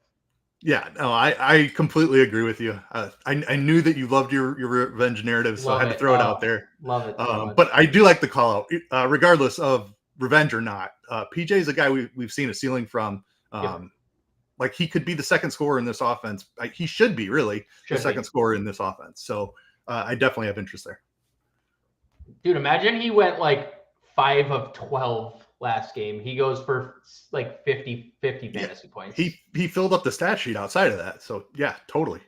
Yeah, no, I completely agree with you. I knew that you loved your revenge narrative, so I had to throw it out there. Love it. But I do like the call out, regardless of revenge or not. PJ is a guy we've seen a ceiling from. Like, he could be the second scorer in this offense. He should be really the second scorer in this offense. So I definitely have interest there. Dude, imagine he went like 5 of 12 last game. He goes for like 50 fantasy points. He filled up the stat sheet outside of that. So yeah, totally.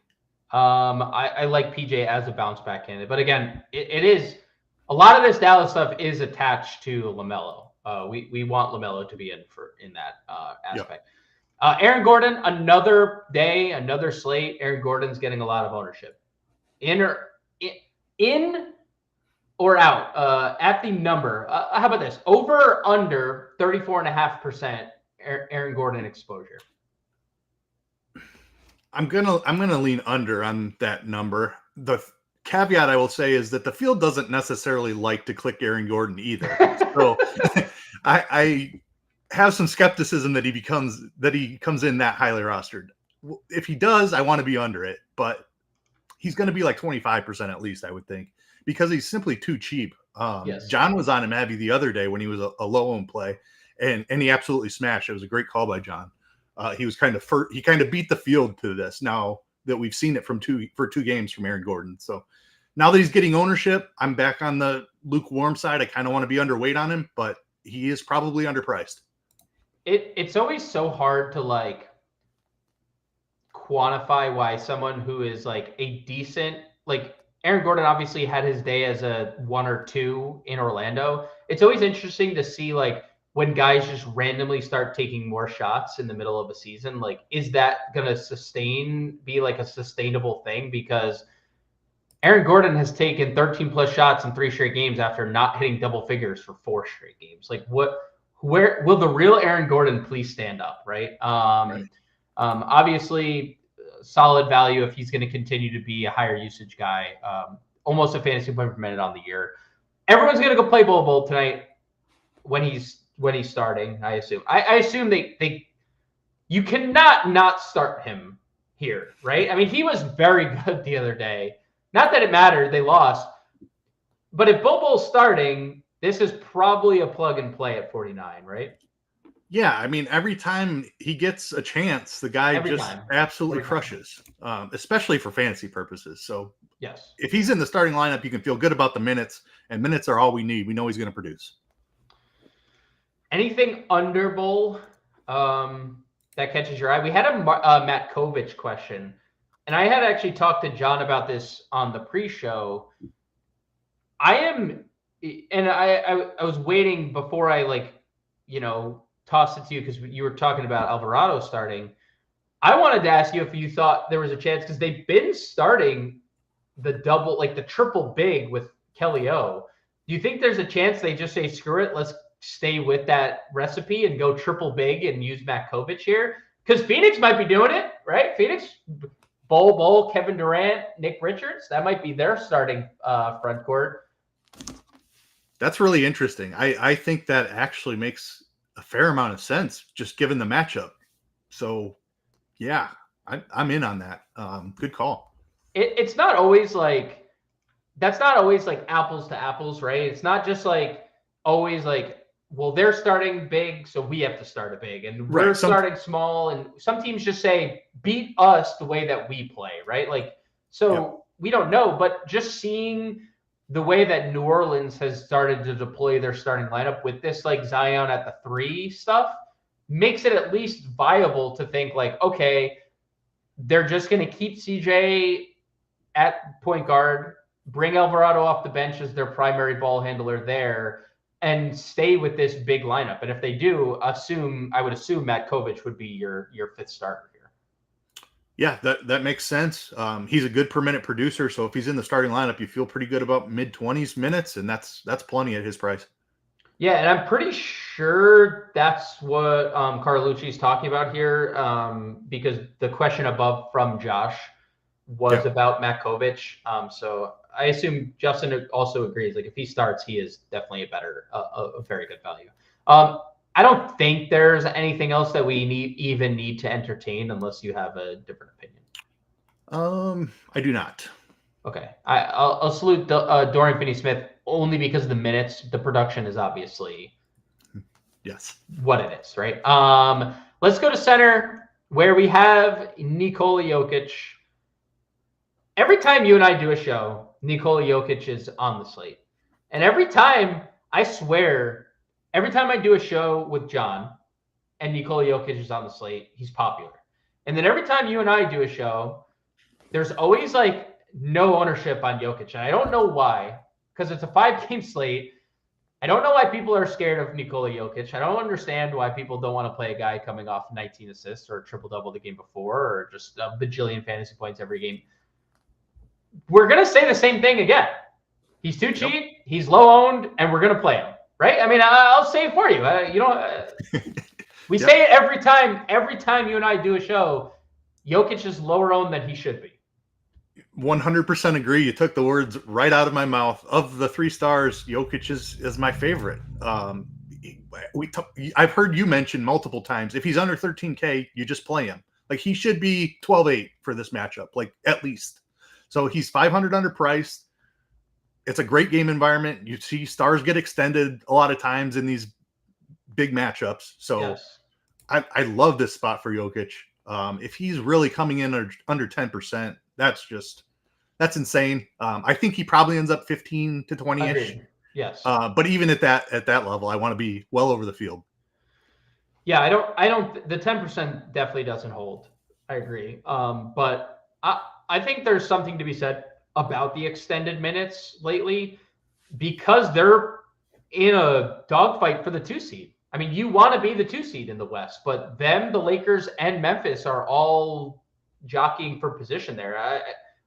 I like PJ as a bounce back candidate, but again, it is a lot of this Dallas stuff is attached to LaMelo. We want LaMelo to be in that aspect. Aaron Gordon, another day, another slate. Aaron Gordon's getting a lot of ownership. In or out at the number. How about this? Over or under 34.5% Aaron Gordon exposure. I'm gonna lean under on that number. The caveat I will say is that the field doesn't necessarily like to click Aaron Gordon either. So I have some skepticism that he comes in that highly rostered. If he does, I want to be under it, but he's going to be like 25% at least, I would think, because he's simply too cheap. John was on him heavy the other day when he was a low owned play, and he absolutely smashed. It was a great call by John. He kind of beat the field to this now that we've seen it for two games from Aaron Gordon. So now that he's getting ownership, I'm back on the lukewarm side. I kind of want to be underweight on him, but he is probably underpriced. It's always so hard to like quantify why someone who is like a decent, like Aaron Gordon obviously had his day as a 1 or 2 in Orlando. It's always interesting to see like when guys just randomly start taking more shots in the middle of a season, like, is that going to be like a sustainable thing? Because Aaron Gordon has taken 13 plus shots in 3 straight games after not hitting double figures for 4 straight games. Like, where will the real Aaron Gordon please stand up? Right. Obviously solid value if he's going to continue to be a higher usage guy, almost a fantasy point per minute on the year. Everyone's going to go play Bowl tonight when he's starting. I assume you cannot not start him here. Right. I mean, he was very good the other day. Not that it mattered. They lost, but if Bobo's starting, this is probably a plug and play at 49, right? Yeah, I mean, every time he gets a chance, the guy absolutely crushes, especially for fantasy purposes. So, yes, if he's in the starting lineup, you can feel good about the minutes, and minutes are all we need. We know he's going to produce. Anything under Bowl that catches your eye? We had a Matt Kovich question, and I had actually talked to John about this on the pre-show. I was waiting before I tossed it to you because you were talking about Alvarado starting. I wanted to ask you if you thought there was a chance, because they've been starting the triple big with Kelly O. Do you think there's a chance they just say, screw it, let's stay with that recipe and go triple big and use Matt Kovich here? Because Phoenix might be doing it, right? Phoenix, Bol, Kevin Durant, Nick Richards, that might be their starting front court. That's really interesting. I think that actually makes a fair amount of sense, just given the matchup. So, yeah, I'm in on that. Good call. It's not always like that's not always like apples to apples, right? It's not just like always like, well, they're starting big, so we have to start a big, and we're starting small. And some teams just say, beat us the way that we play, right? Like, so we don't know, but just seeing the way that New Orleans has started to deploy their starting lineup with this like Zion at the 3 stuff makes it at least viable to think like, okay, they're just going to keep CJ at point guard bring Alvarado off the bench as their primary ball handler there, and stay with this big lineup. And if they do, I would assume Matt Kovic would be your fifth starter here. Yeah, that makes sense. He's a good per minute producer, so if he's in the starting lineup, you feel pretty good about mid-20s minutes, and that's plenty at his price. Yeah, and I'm pretty sure that's what Carlucci's talking about here, because the question above from Josh was about Matt Kovic. So I assume Justin also agrees. Like if he starts, he is definitely a very good value. I don't think there's anything else that we need to entertain unless you have a different opinion. I do not. Okay, I'll salute Dorian Finney-Smith only because of the minutes. The production is obviously what it is, right? Let's go to center where we have Nikola Jokic. Every time you and I do a show, Nikola Jokic is on the slate. And every time, I swear, every time I do a show with John and Nikola Jokic is on the slate, he's popular. And then every time you and I do a show, there's always like no ownership on Jokic. And I don't know why, because it's a 5-game slate. I don't know why people are scared of Nikola Jokic. I don't understand why people don't want to play a guy coming off 19 assists or a triple-double the game before or just a bajillion fantasy points every game. We're going to say the same thing again. He's too cheap, he's low-owned, and we're going to play him, right? I mean, I'll say it for you. We say it every time. Every time you and I do a show, Jokic is lower-owned than he should be. 100% agree. You took the words right out of my mouth. Of the 3 stars, Jokic is my favorite. I've heard you mention multiple times, if he's under 13K, you just play him. Like he should be 12-8 for this matchup, like at least. So he's 500 underpriced. It's a great game environment. You see stars get extended a lot of times in these big matchups. So I love this spot for Jokic. If he's really coming in under 10%, that's insane. I think he probably ends up 15 to 20-ish. Yes. But even at that level, I want to be well over the field. Yeah, I don't the 10% definitely doesn't hold. I agree. But I think there's something to be said about the extended minutes lately because they're in a dogfight for the 2 seed. I mean, you want to be the 2 seed in the West, but the Lakers and Memphis are all jockeying for position there.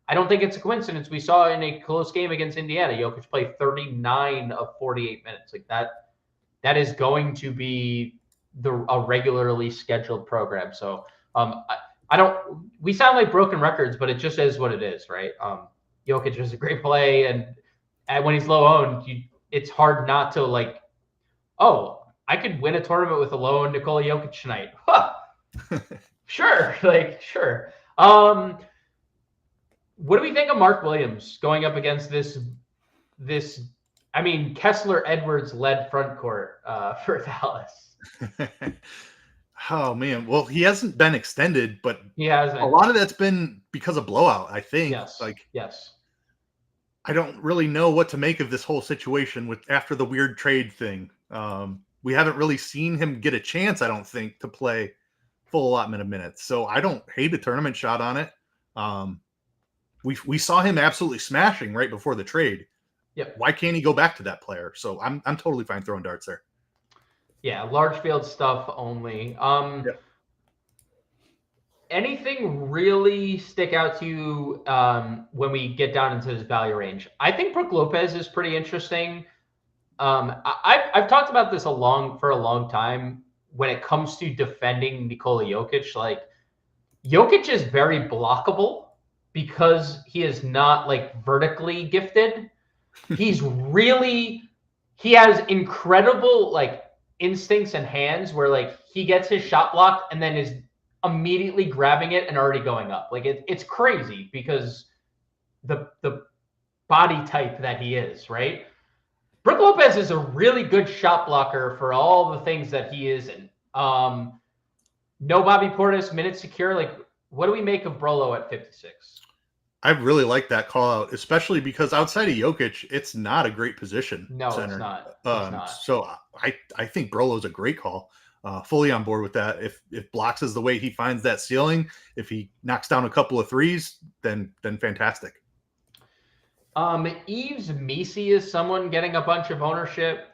I don't think it's a coincidence. We saw in a close game against Indiana, Jokic played 39 of 48 minutes. Like that is going to be a regularly scheduled program. So we sound like broken records, but it just is what it is, right? Jokic is a great play, and when he's low owned, it's hard not to like, oh, I could win a tournament with a low owned Nikola Jokic tonight. Sure. What do we think of Mark Williams going up against this Kessler Edwards led front court for Dallas? Oh man, well he hasn't been extended, but he hasn't. A lot of that's been because of blowout, I think. Yes. I don't really know what to make of this whole situation after the weird trade thing. We haven't really seen him get a chance, I don't think, to play full allotment of minutes. So I don't hate a tournament shot on it. We saw him absolutely smashing right before the trade. Yep. Why can't he go back to that player? So I'm totally fine throwing darts there. Yeah, large field stuff only. Anything really stick out to you when we get down into this value range? I think Brook Lopez is pretty interesting. I've talked about this for a long time when it comes to defending Nikola Jokic. Like Jokic is very blockable because he is not like vertically gifted. He has incredible like instincts and hands where like he gets his shot blocked and then is immediately grabbing it and already going up. Like it's crazy because the body type that he is, right? Brook Lopez is a really good shot blocker for all the things that he isn't. No Bobby Portis, minute secure. Like, what do we make of Brolo at 56? I really like that call out, especially because outside of Jokic, it's not a great position. No, center. It's not. So I think Brolo's a great call. Fully on board with that. If blocks is the way he finds that ceiling, if he knocks down a couple of threes, then fantastic. Yves Missi is someone getting a bunch of ownership.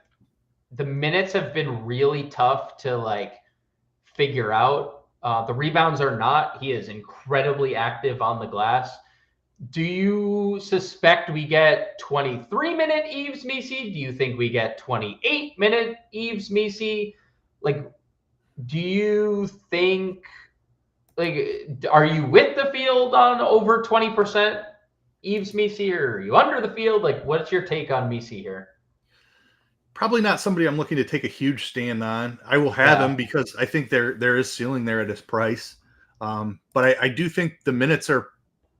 The minutes have been really tough to like figure out. The rebounds are not. He is incredibly active on the glass. Do you suspect we get 23-minute Yves Missi? Do you think we get 28-minute Yves Missi? Like, do you think, like, are you with the field on over 20% Yves Missi, or are you under the field? Like, what's your take on Missi here? Probably not somebody I'm looking to take a huge stand on. I will have him because I think there is ceiling there at his price. But I do think the minutes are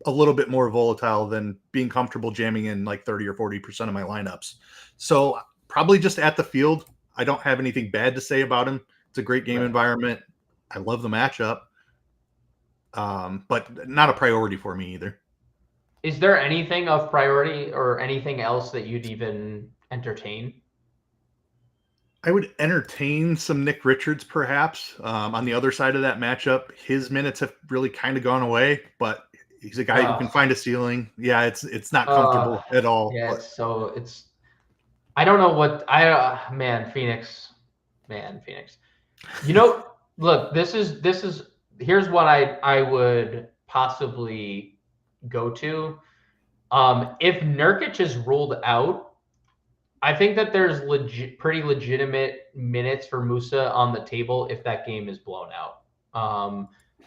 a little bit more volatile than being comfortable jamming in like 30 or 40% of my lineups. So probably just at the field. I don't have anything bad to say about him. It's a great game environment. I love the matchup. But not a priority for me either. Is there anything of priority or anything else that you'd even entertain? I would entertain some Nick Richards, perhaps. On the other side of that matchup, his minutes have really kind of gone away, but he's a guy who can find a ceiling. Yeah, it's not comfortable at all. Yeah, I don't know what Phoenix. You know, look, here's what I would possibly go to. If Nurkic is ruled out, I think that there's pretty legitimate minutes for Musa on the table if that game is blown out.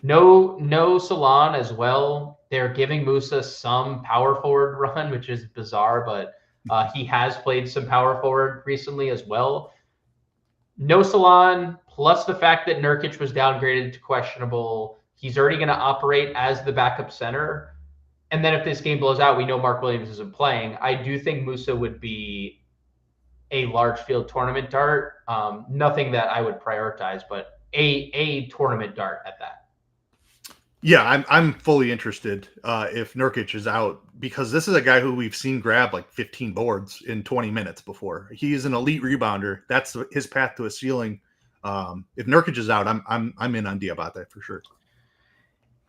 No Salon as well. They're giving Musa some power forward run, which is bizarre, but he has played some power forward recently as well. No Salon, plus the fact that Nurkic was downgraded to questionable. He's already going to operate as the backup center. And then if this game blows out, we know Mark Williams isn't playing. I do think Musa would be a large field tournament dart. Nothing that I would prioritize, but a tournament dart at that. Yeah, I'm fully interested if Nurkic is out, because this is a guy who we've seen grab like 15 boards in 20 minutes before. He is an elite rebounder. That's his path to a ceiling. If Nurkic is out, I'm in on Diabate for sure.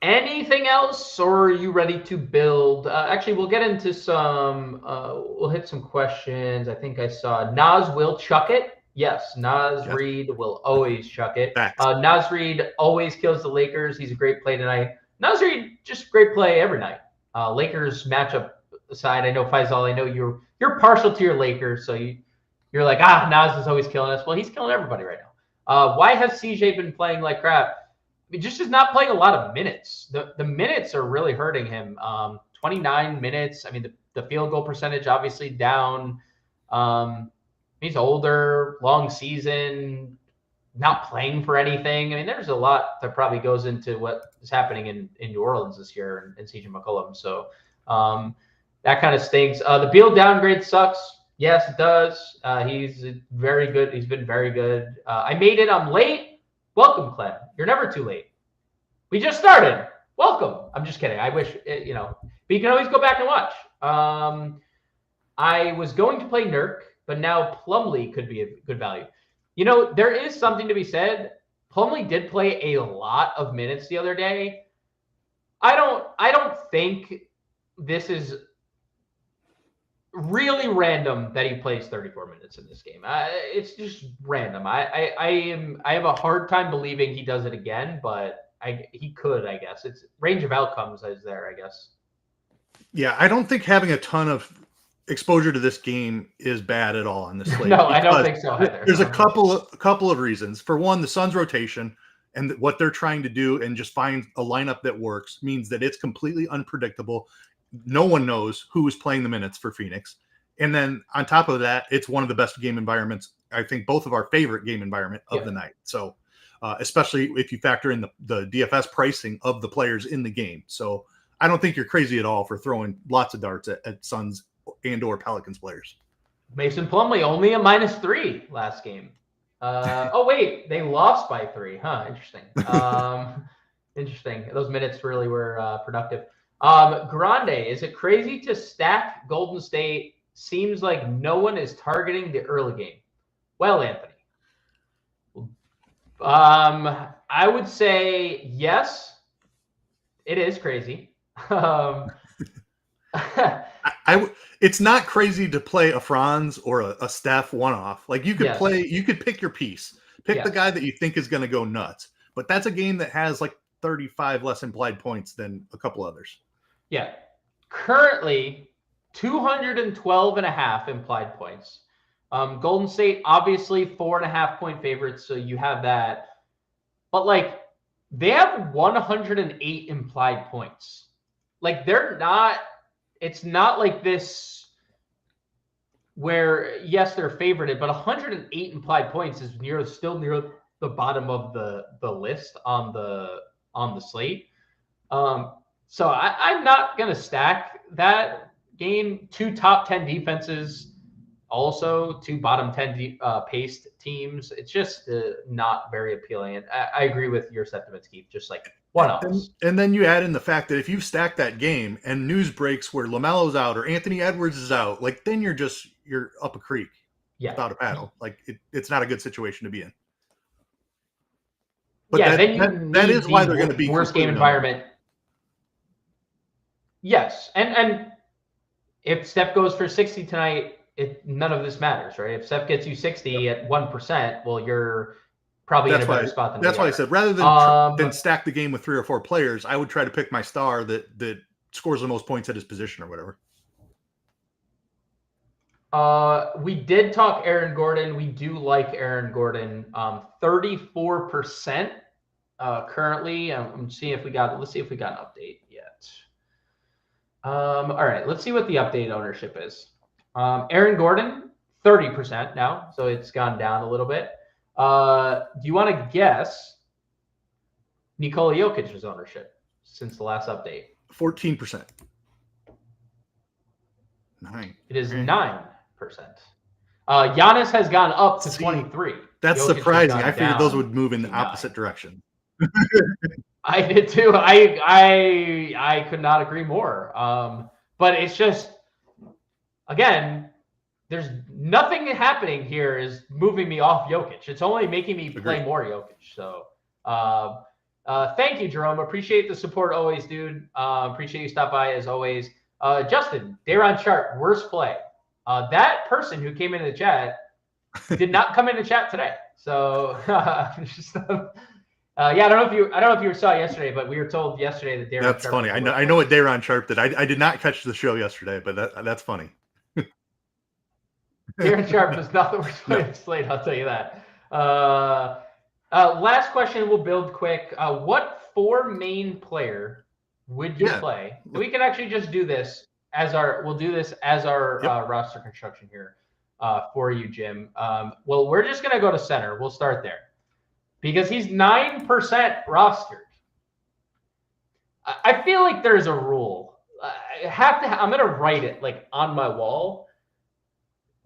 Anything else, or are you ready to build? Actually, we'll get into some. We'll hit some questions. I think I saw Nas will chuck it. Yes, Nas Reed will always chuck it. Nas Reed always kills the Lakers. He's a great play tonight. Nas Reed, just great play every night. Lakers matchup aside, I know Faisal, I know you're partial to your Lakers, so you're like, Nas is always killing us. Well, he's killing everybody right now. Why has CJ been playing like crap? He just is not playing a lot of minutes. The minutes are really hurting him. 29 minutes. I mean, the field goal percentage obviously down. He's older, long season, not playing for anything. I mean, there's a lot that probably goes into what is happening in New Orleans this year and CJ McCollum. So that kind of stinks. The Beal downgrade sucks. Yes, it does. He's very good. He's been very good. I made it. I'm late. Welcome, Clem. You're never too late. We just started. Welcome. I'm just kidding. I wish, but you can always go back and watch. I was going to play Nurk, but now Plumlee could be a good value. There is something to be said. Plumlee did play a lot of minutes the other day. I don't think this is really random that he plays 34 minutes in this game. It's just random. I have a hard time believing he does it again, but he could, I guess. It's range of outcomes is there, I guess. Yeah, I don't think having a ton of exposure to this game is bad at all on this slate. No, I don't think so either. There's a couple of reasons. For one, the Suns' rotation and what they're trying to do and just find a lineup that works means that it's completely unpredictable. No one knows who is playing the minutes for Phoenix. And then on top of that, it's one of the best game environments. I think both of our favorite game environment of the night. So especially if you factor in the DFS pricing of the players in the game. So I don't think you're crazy at all for throwing lots of darts at Suns and or Pelicans players. Mason Plumlee only a -3 last game. Oh wait, they lost by 3. Huh? Interesting. Interesting. Those minutes really were productive. Grande, is it crazy to stack Golden State? Seems like no one is targeting the early game. Well, Anthony, I would say yes, it is crazy. It's not crazy to play a Franz or a Steph one-off. Like you could you could pick your piece. Pick the guy that you think is going to go nuts. But that's a game that has like 35 less implied points than a couple others. Yeah. Currently, 212.5 implied points. Golden State, obviously 4.5 point favorites, so you have that. But like, they have 108 implied points. Like, it's not like this where, yes, they're favorited, but 108 implied points is still near the bottom of the list on the slate. So I'm not going to stack that game. 2 top 10 defenses, also 2 bottom 10 paced teams. It's just not very appealing. And I agree with your sentiments, Keith. Just like one-offs. And then you add in the fact that if you stack that game and news breaks where LaMelo's out or Anthony Edwards is out, like then you're up a creek without a paddle. Like it's not a good situation to be in. But that is why they're going to be worst game environment. Yes, and if Steph goes for 60 tonight, none of this matters, right? If Steph gets you 60 at 1%, well, you're probably in a better spot than that's why I said rather than stack the game with 3 or 4 players, I would try to pick my star that scores the most points at his position or whatever. We did talk Aaron Gordon. We do like Aaron Gordon. 34% currently. Let's see if we got an update yet. All right, let's see what the updated ownership is. Aaron Gordon, 30% now, so it's gone down a little bit. Do you want to guess Nikola Jokic's ownership since the last update? 14%. 9. It is 9%. Giannis has gone up to 23. That's Jokic surprising. I figured those would move in the opposite direction. I did too. I could not agree more. But it's just, again, there's nothing happening here is moving me off Jokic. It's only making me play more Jokic. So thank you, Jerome. Appreciate the support always, dude. Appreciate you stop by as always. Justin, Dayron Sharp, worst play. That person who came into the chat did not come into chat today. So I don't know if you saw it yesterday, but we were told yesterday that Dayron Sharp. That's funny. I know what Dayron Sharp did. I did not catch the show yesterday, but that's funny. Dayron Sharp was not the worst play of the slate, I'll tell you that. Last question, we'll build quick. What 4 main player would you play? We can actually just do this as our roster construction here for you, Jim. Well, we're just gonna go to center. We'll start there because he's 9% rostered. I feel like there's a rule. I'm gonna write it like on my wall.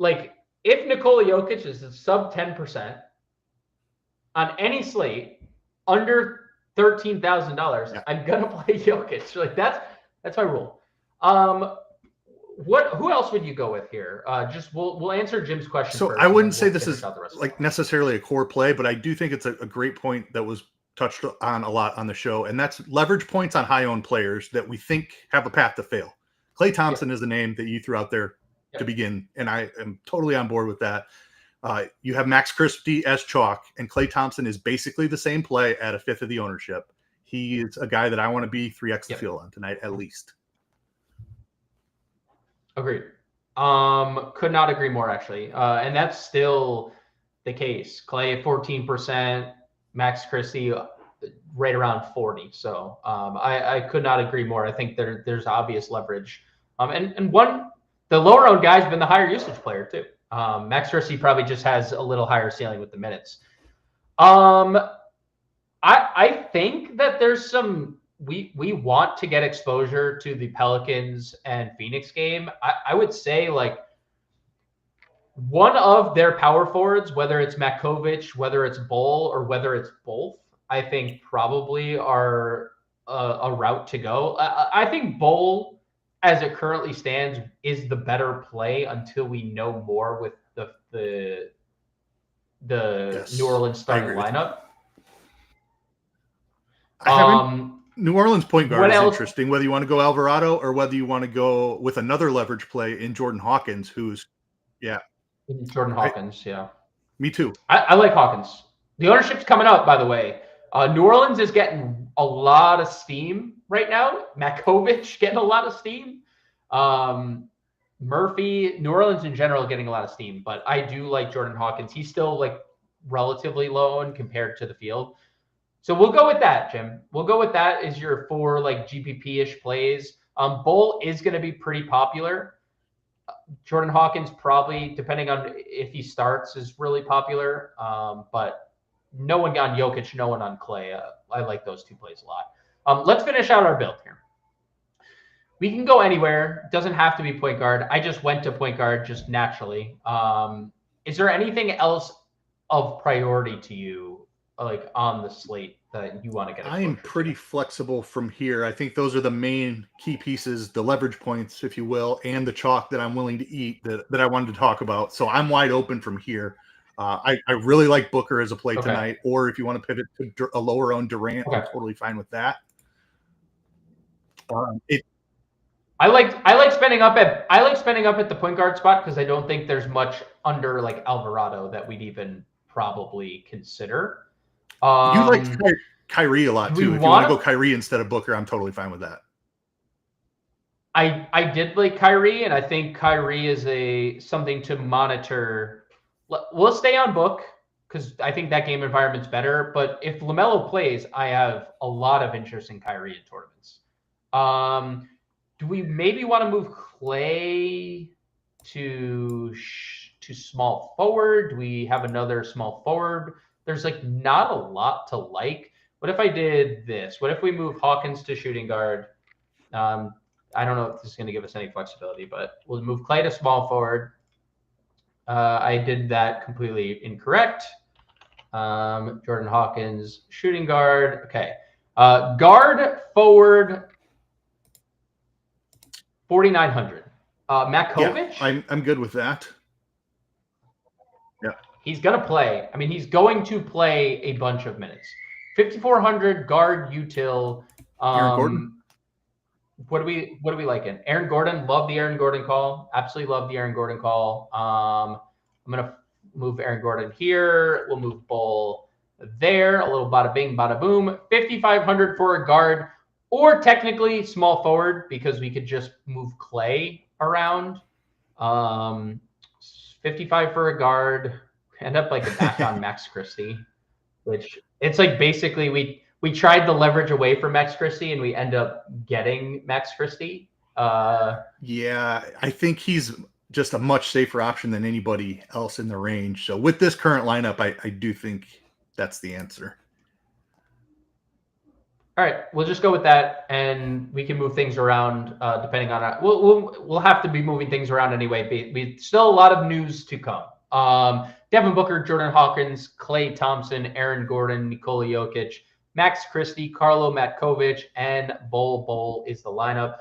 Like, if Nikola Jokic is a sub 10% on any slate under $13,000, I'm gonna play Jokic. Like that's my rule. Who else would you go with here? Just we'll answer Jim's question. So first, I wouldn't say this is like necessarily a core play, but I do think it's a great point that was touched on a lot on the show, and that's leverage points on high-owned players that we think have a path to fail. Klay Thompson is the name that you threw out there to begin, and I am totally on board with that. You have Max Christie as chalk, and Klay Thompson is basically the same play at a 5th of the ownership. He is a guy that I want to be 3x the field on tonight at least. Agreed. Could not agree more, actually. And that's still the case. Klay 14%, Max Christie right around 40. So I could not agree more. I think there's obvious leverage. And the lower owned guy's been the higher usage player too. Max Christie probably just has a little higher ceiling with the minutes. I think that there's some we want to get exposure to the Pelicans and Phoenix game. I would say like one of their power forwards, whether it's Makovic, whether it's Bol, or whether it's both, I think probably are a route to go. I think Bol, as it currently stands, is the better play until we know more with the New Orleans starting lineup. New Orleans point guard is interesting, whether you want to go Alvarado or whether you want to go with another leverage play in Jordan Hawkins, Jordan Hawkins, yeah. Me too. I like Hawkins. The ownership's coming up, by the way. New Orleans is getting a lot of steam right now. Makovic getting a lot of steam. Murphy, New Orleans in general getting a lot of steam, but I do like Jordan Hawkins. He's still like relatively low owned compared to the field. So we'll go with that, Jim. We'll go with that as your 4 like GPP-ish plays. Bull is going to be pretty popular. Jordan Hawkins probably, depending on if he starts, is really popular. But no one on Jokic, no one on Clay. I like those 2 plays a lot. Let's finish out our build here. We can go anywhere. It doesn't have to be point guard. I just went to point guard just naturally. Is there anything else of priority to you, like on the slate, that you want to get? I am pretty flexible from here. I think those are the main key pieces, the leverage points, if you will, and the chalk that I'm willing to eat that I wanted to talk about. So I'm wide open from here. I really like Booker as a play tonight, or if you want to pivot to a lower owned Durant, I'm totally fine with that. I like spending up at the point guard spot because I don't think there's much under like Alvarado that we'd even probably consider. You like Kyrie a lot too. If you want to go Kyrie instead of Booker, I'm totally fine with that. I did like Kyrie, and I think Kyrie is something to monitor. We'll stay on Book because I think that game environment's better. But if LaMelo plays, I have a lot of interest in Kyrie in tournaments. Do we maybe want to move Clay to small forward? Do we have another small forward? There's like not a lot to like. What if I did this? What if we move Hawkins to shooting guard? I don't know if this is going to give us any flexibility, but we'll move Clay to small forward. I did that completely incorrect. Jordan Hawkins, shooting guard. Okay. Guard forward, 4,900. Makovic? Yeah, I'm good with that. Yeah. He's going to play. I mean, he's going to play a bunch of minutes. 5,400 guard util. Aaron Gordon. What do we like in Aaron Gordon? Love the Aaron Gordon call. Absolutely love the Aaron Gordon call. I'm gonna move Aaron Gordon here. We'll move Bull there. A little bada bing, bada boom. 5,500 for a guard, or technically small forward because we could just move Clay around. 55 for a guard. End up like back on Max Christie, which it's like basically we tried the leverage away from Max Christie and we end up getting Max Christie. Yeah, I think he's just a much safer option than anybody else in the range. So with this current lineup, I do think that's the answer. All right, we'll just go with that, and we can move things around depending on our. We'll have to be moving things around anyway. We still a lot of news to come. Devin Booker, Jordan Hawkins, Klay Thompson, Aaron Gordon, Nikola Jokic, Max Christie, Carlo Matkovic, and Bull is the lineup.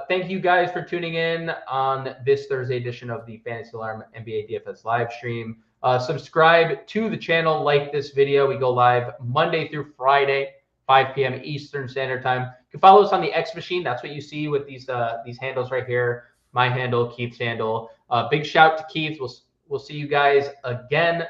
Thank you guys for tuning in on this Thursday edition of the Fantasy Alarm NBA DFS live stream. Subscribe to the channel, like this video. We go live Monday through Friday, 5 p.m. Eastern Standard Time. You can follow us on the X Machine. That's what you see with these handles right here. My handle, Keith's handle. Big shout to Keith. We'll see you guys again